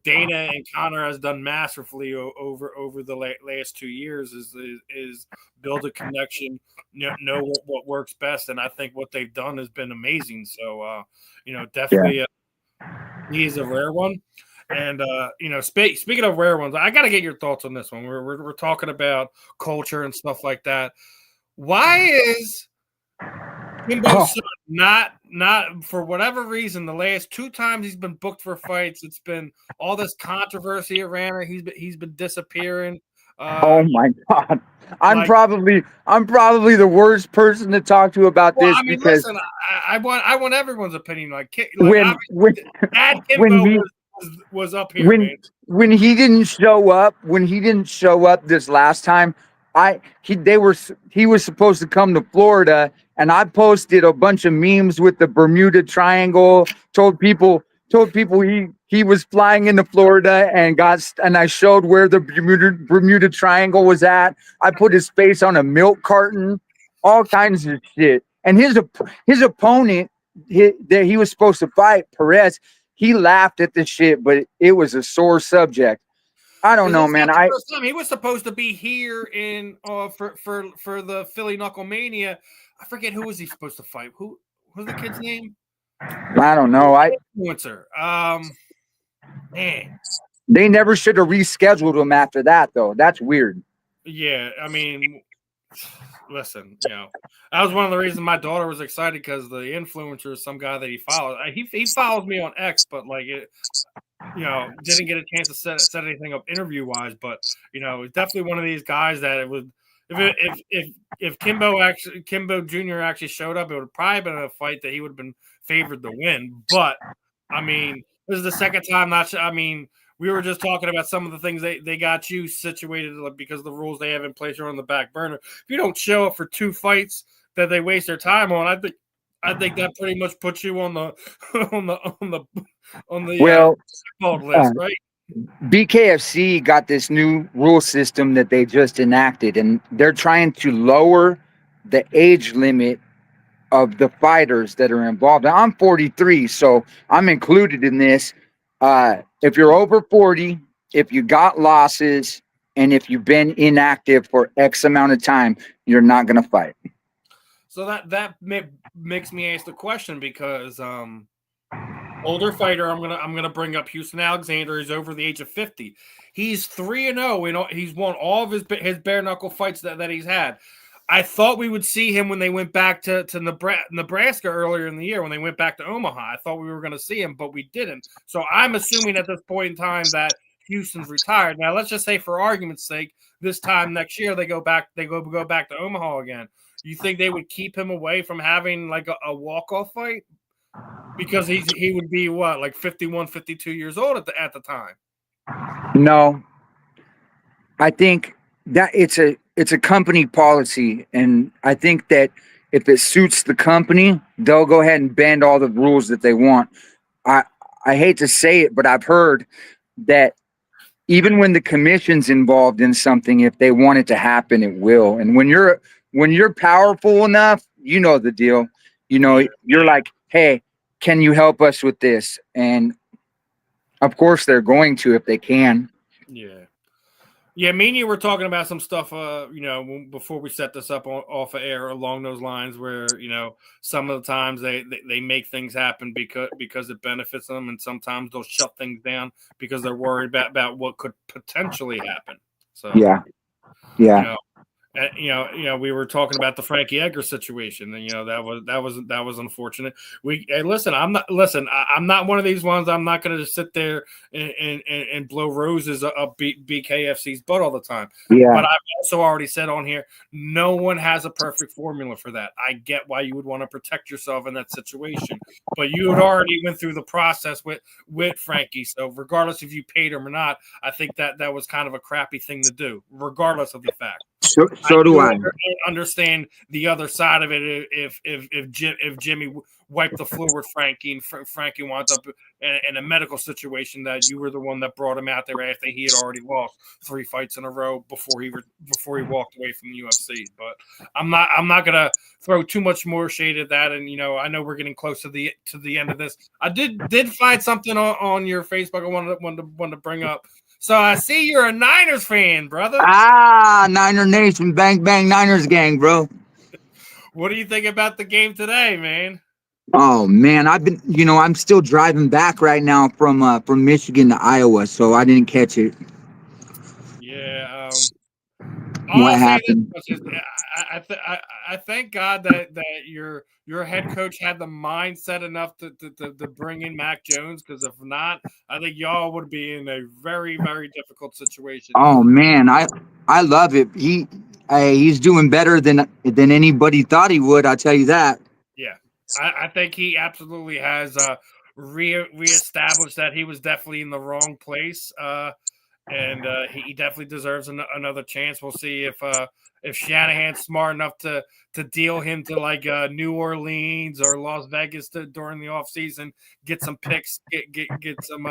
Dana and Conor has done masterfully over the last 2 years is build a connection, know what works best, and I think what they've done has been amazing. So, definitely, he is a rare one. And speaking of rare ones, I got to get your thoughts on this one. We're talking about culture and stuff like that. Why is Kimbo's son not for whatever reason the last 2 times he's been booked for fights, it's been all this controversy around it. He's been disappearing. Oh my God. I'm probably the worst person to talk to about this, I mean, because listen, I want everyone's opinion. Like Dad when was up here, man. When he didn't show up this last time, he was supposed to come to Florida, and I posted a bunch of memes with the Bermuda Triangle, told people he was flying into Florida, and I showed where the Bermuda Triangle was at. I put his face on a milk carton, all kinds of shit. And his opponent that he was supposed to fight, Perez, he laughed at the shit, but it was a sore subject. I don't know, man. He was supposed to be here in for the Philly Knucklemania. I forget who was he supposed to fight. Who's the kid's name? I don't know. Influencer. Man, they never should have rescheduled him after that, though. That's weird. Yeah, I mean, listen, that was one of the reasons my daughter was excited, because the influencer is some guy that he follows. He follows me on X, but like it, didn't get a chance to set anything up interview wise. But it's definitely one of these guys that it would. If Kimbo Jr. actually showed up, it would have probably been a fight that he would have been favored to win. But I mean, this is the second time. We were just talking about some of the things they got you situated because the rules they have in place are on the back burner. If you don't show up for 2 fights that they waste their time on, I think that pretty much puts you on the list, right? BKFC got this new rule system that they just enacted, and they're trying to lower the age limit of the fighters that are involved. Now, I'm 43, so I'm included in this. If you're over 40, if you got losses, and if you've been inactive for X amount of time, you're not going to fight. So that makes me ask the question, because older fighter. I'm gonna bring up Houston Alexander. He's over the age of 50. He's 3-0. You know, he's won all of his bare knuckle fights that he's had. I thought we would see him when they went back to Nebraska earlier in the year, when they went back to Omaha. I thought we were going to see him, but we didn't. So I'm assuming at this point in time that Houston's retired. Now, let's just say for argument's sake, this time next year they go back to Omaha again. You think they would keep him away from having like a walk-off fight? Because he would be what, like 51, 52 years old at the time. No. I think that it's a company policy, and I think that if it suits the company, they'll go ahead and bend all the rules that they want. I hate to say it, but I've heard that even when the commission's involved in something, if they want it to happen, it will. And when you're powerful enough, you know the deal. You know, you're like, hey, can you help us with this? And of course they're going to if they can. Yeah. Yeah, me and you were talking about some stuff, before we set this up off of air along those lines where, some of the times they make things happen because it benefits them, and sometimes they'll shut things down because they're worried about what could potentially happen. So, yeah. We were talking about the Frankie Edgar situation, and that was unfortunate. I'm not one of these ones. I'm not going to sit there and blow roses up BKFC's butt all the time. Yeah. But I've also already said on here, no one has a perfect formula for that. I get why you would want to protect yourself in that situation, but you had already went through the process with Frankie. So regardless if you paid him or not, I think that was kind of a crappy thing to do, regardless of the fact. So do I. Understand the other side of it. If Jimmy wiped the floor with Frankie, and Frankie wound up in a medical situation, that you were the one that brought him out there after he had already lost 3 fights in a row before he walked away from the UFC. But I'm not gonna throw too much more shade at that. And I know we're getting close to the end of this. I did find something on your Facebook I wanted to bring up. So I see you're a Niners fan, brother. Niner Nation, bang, bang, Niners gang, bro. What do you think about the game today, man? Oh, man, I'm still driving back right now from Michigan to Iowa, so I didn't catch it. Yeah. What happened? I thank God that your head coach had the mindset enough to bring in Mac Jones, because if not, I think y'all would be in a very, very difficult situation. Oh man, I love it. He's doing better than anybody thought he would. I'll tell you that. Yeah, I think he absolutely has reestablished that he was definitely in the wrong place. And he definitely deserves another chance. We'll see if Shanahan's smart enough to deal him to like New Orleans or Las Vegas during the offseason, get some picks, get some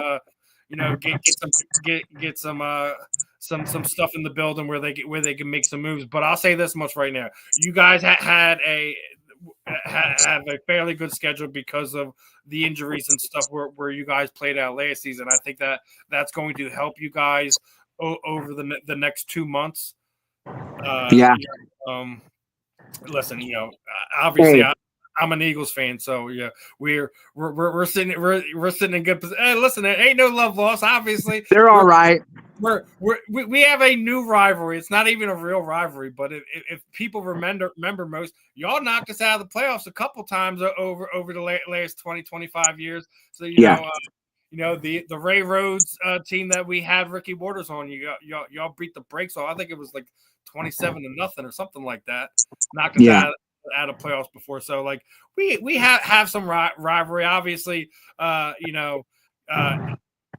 get some stuff in the building where they can make some moves. But I'll say this much right now: you guys have a fairly good schedule because of the injuries and stuff where you guys played out last season. I think that's going to help you guys over the next 2 months. Listen, obviously I'm an Eagles fan, so yeah, we're sitting in good position. Hey, listen, there ain't no love lost. Obviously, they're all right. We have a new rivalry. It's not even a real rivalry, but if people remember most, y'all knocked us out of the playoffs a couple times over the last 20, 25 years. So the Ray Rhodes team that we had Ricky Waters on, y'all beat the brakes off. I think it was like 27-0 or something like that. Knocked us out of playoffs before. So like we have some rivalry. Obviously,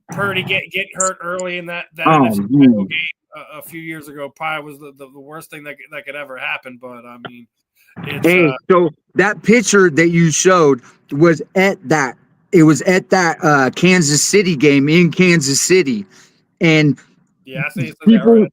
Purdy getting hurt early in that game a few years ago probably was the worst thing that could ever happen. But I mean, so that picture that you showed was at that Kansas City game in Kansas City, and I see it's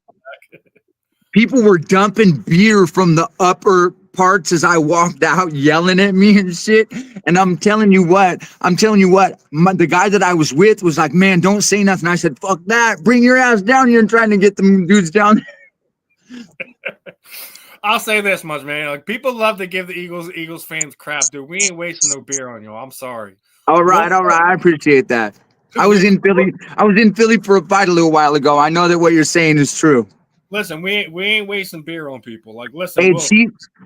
people were dumping beer from the upper parts as I walked out, yelling at me and shit. And I'm telling you what, the guy that I was with was like, man, don't say nothing. I said, fuck that. Bring your ass down here and trying to get them dudes down. I'll say this much, man. Like, people love to give the Eagles fans crap, dude. We ain't wasting no beer on y'all. I'm sorry. All right, all right. I appreciate that. I was in Philly. I was in Philly for a fight a little while ago. I know that what you're saying is true. Listen, we ain't wasting beer on people. Like, listen, Hey, we'll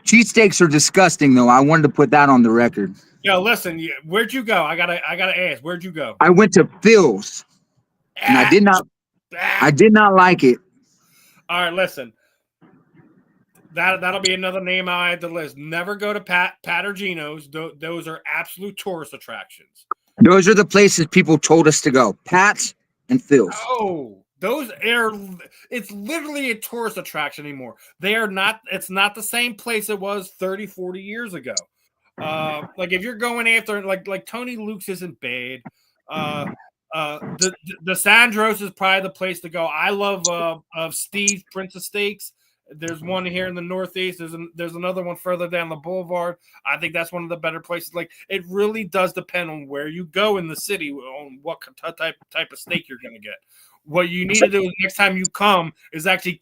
cheesesteaks are disgusting, though. I wanted to put that on the record. listen. Where'd you go? I gotta ask. Where'd you go? I went to Phil's, and I Ah, did not. I ah. did not like it. All right, listen. That'll be another name I had to list. Never go to Pattergino's. Those are absolute tourist attractions. Those are the places people told us to go. Pat's and Phil's. Oh, those are. It's literally a tourist attraction anymore. They are not. It's not the same place it was 30, 40 years ago. Like if you're going after like Tony Luke's isn't bad. The Sandros is probably the place to go. I love of Steve's Prince of Steaks. There's one here in the Northeast. There's another one further down the boulevard. I think that's one of the better places. Like it really does depend on where you go in the city, on what type of steak you're going to get. What you need to do next time you come is actually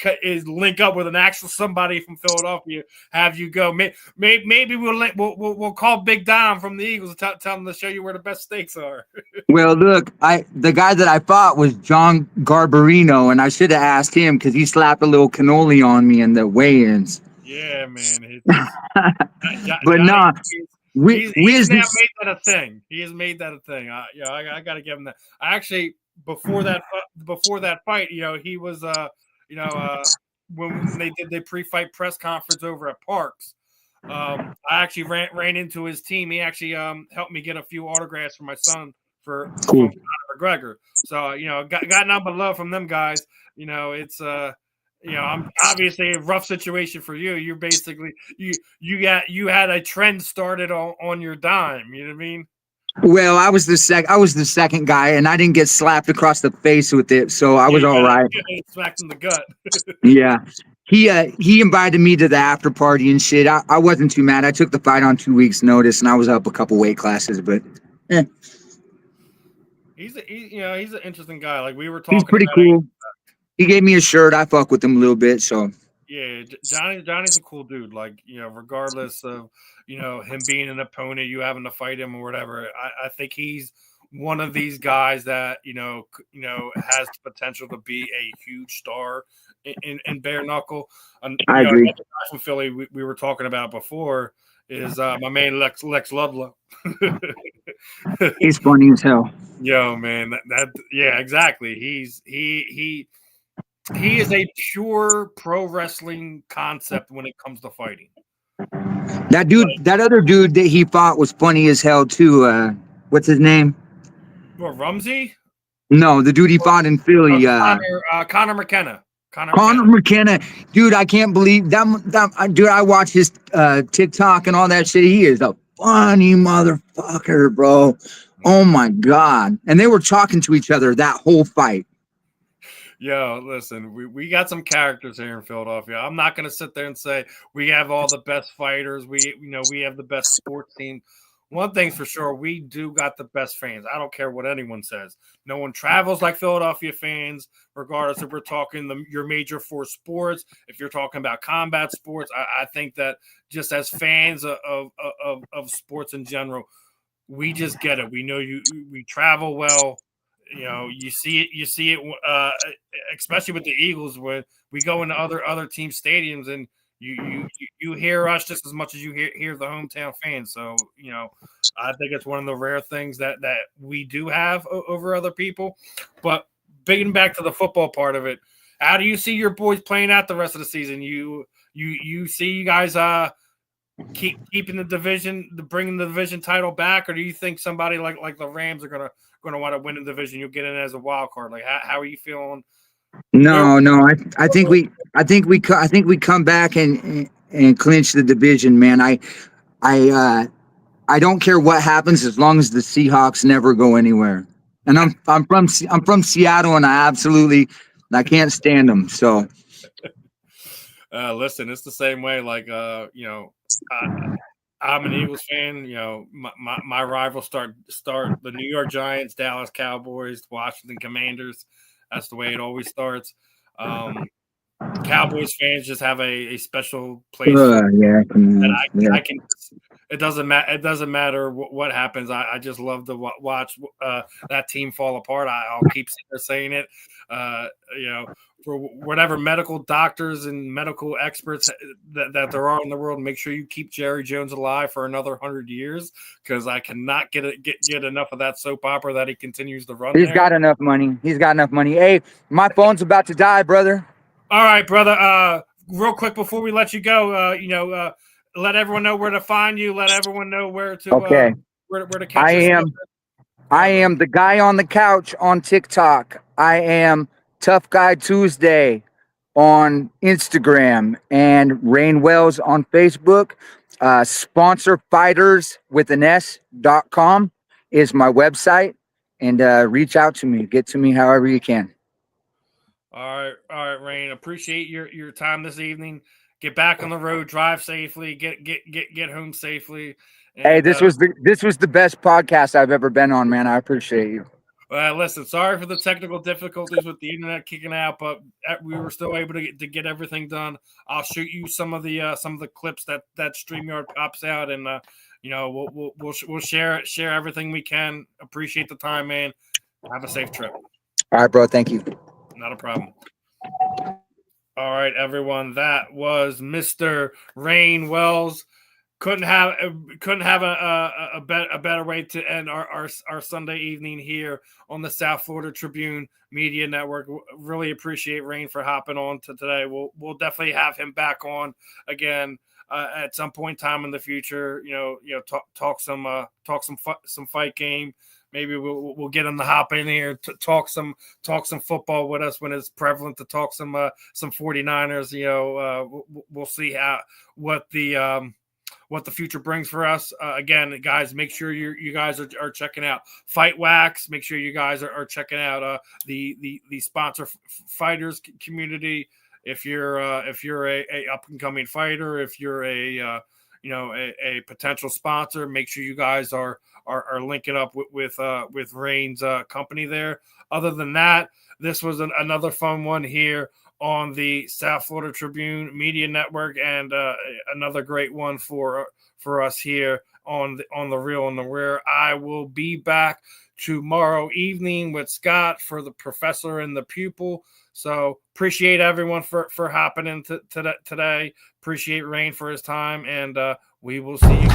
link up with an actual somebody from Philadelphia. Have you go? Maybe we'll call Big Dom from the Eagles and tell him to show you where the best steaks are. Well, look, the guy that I fought was John Garbarino, and I should have asked him because he slapped a little cannoli on me in the weigh-ins. Yeah, man. But Johnny, nah, he's now made that a thing. He has made that a thing. I got to give him that. I actually before that fight, he was when they did the pre-fight press conference over at Parks. I actually ran into his team. He actually helped me get a few autographs for my son from Conor McGregor. So got nothing but love from them guys. It's I'm obviously a rough situation for you. You're basically you had a trend started on your dime. You know what I mean? Well, I was the second guy, and I didn't get slapped across the face with it, so I was all right. Smacked in the gut. Yeah. He invited me to the after party and shit. I wasn't too mad. I took the fight on 2 weeks' notice, and I was up a couple weight classes, but he's an interesting guy. Like we were talking. He's pretty cool. He gave me a shirt. I fuck with him a little bit, so. Yeah, Johnny's a cool dude. Like, regardless of, him being an opponent, you having to fight him or whatever. I think he's one of these guys that, has the potential to be a huge star in bare knuckle. And, I agree. From Philly, we were talking about before is my man Lex Ludlow. He's funny as hell. Yo, man, yeah, exactly. He is a pure pro wrestling concept when it comes to fighting. That other dude that he fought was funny as hell too. What's his name? What, Rumsey? No, the dude he fought in Philly. Conor McKenna. Conor McKenna, dude, I can't believe that. Dude, I watch his TikTok and all that shit. He is a funny motherfucker, bro. Oh my god! And they were talking to each other that whole fight. Yo, listen, we got some characters here in Philadelphia. I'm not going to sit there and say we have all the best fighters. We have the best sports team. One thing's for sure, we do got the best fans. I don't care what anyone says. No one travels like Philadelphia fans, regardless if we're talking your major four sports. If you're talking about combat sports, I think that just as fans of sports in general, we just get it. We know we travel well. You see it, especially with the Eagles when we go into other team stadiums and you hear us just as much as you hear the hometown fans. So, I think it's one of the rare things that we do have over other people. But getting back to the football part of it, how do you see your boys playing out the rest of the season? You see you guys keeping the division, bringing the division title back, or do you think somebody like the Rams are gonna want to win the division? You'll get in as a wild card. Like how are you feeling? No. I think we come back and clinch the division, man. I don't care what happens as long as the Seahawks never go anywhere. And I'm from Seattle, and I can't stand them. So. Listen, it's the same way. Like I'm an Eagles fan. My rivals start the New York Giants, Dallas Cowboys, Washington Commanders. That's the way it always starts. Cowboys fans just have a special place. Yeah, I can It doesn't matter. It doesn't matter what happens. I just love to watch that team fall apart. I'll keep saying it. You know, for whatever medical doctors and medical experts that there are in the world, make sure you keep Jerry Jones alive for another 100 years, because I cannot get enough of that soap opera that he continues to run. He's got enough money. He's got enough money. Hey, my phone's about to die, brother. All right, brother. Real quick before we let you go, let everyone know where to find you. Let everyone know where to where to catch you. I am the guy on the couch on TikTok. I am Tough Guy Tuesday on Instagram, and Rayne Wells on Facebook. Sponsorfighters.com is my website, and reach out to me. Get to me however you can. All right, Rayne. Appreciate your time this evening. Get back on the road, drive safely, get home safely. And, hey, this was the best podcast I've ever been on, man. I appreciate you. Listen, sorry for the technical difficulties with the internet kicking out, but we were still able to get everything done. I'll shoot you some of the clips that StreamYard pops out, and we'll share everything we can. Appreciate the time, man. Have a safe trip. All right, bro. Thank you. Not a problem. All right, everyone. That was Mr. Rayne Wells. Couldn't have a better way to end our Sunday evening here on the South Florida Tribune Media Network. Really appreciate Rayne for hopping on to today. We'll definitely have him back on again at some point in time in the future. Talk some fight game. Maybe we'll get him to hop in here to talk some football with us when it's prevalent to talk some 49ers. We'll see what the future brings for us. Again, guys, make sure you guys are checking out Fight Wax. Make sure you guys are checking out the sponsor fighters community. If you're a up and coming fighter, if you're a potential sponsor, make sure you guys are linking up with Rayne's company there. Other than that, this was another fun one here on the South Florida Tribune Media Network, and another great one for us here on the Real and the Rare. I will be back tomorrow evening with Scott for the Professor and the Pupil. So appreciate everyone for hopping in today. Appreciate Rayne for his time, and we will see you.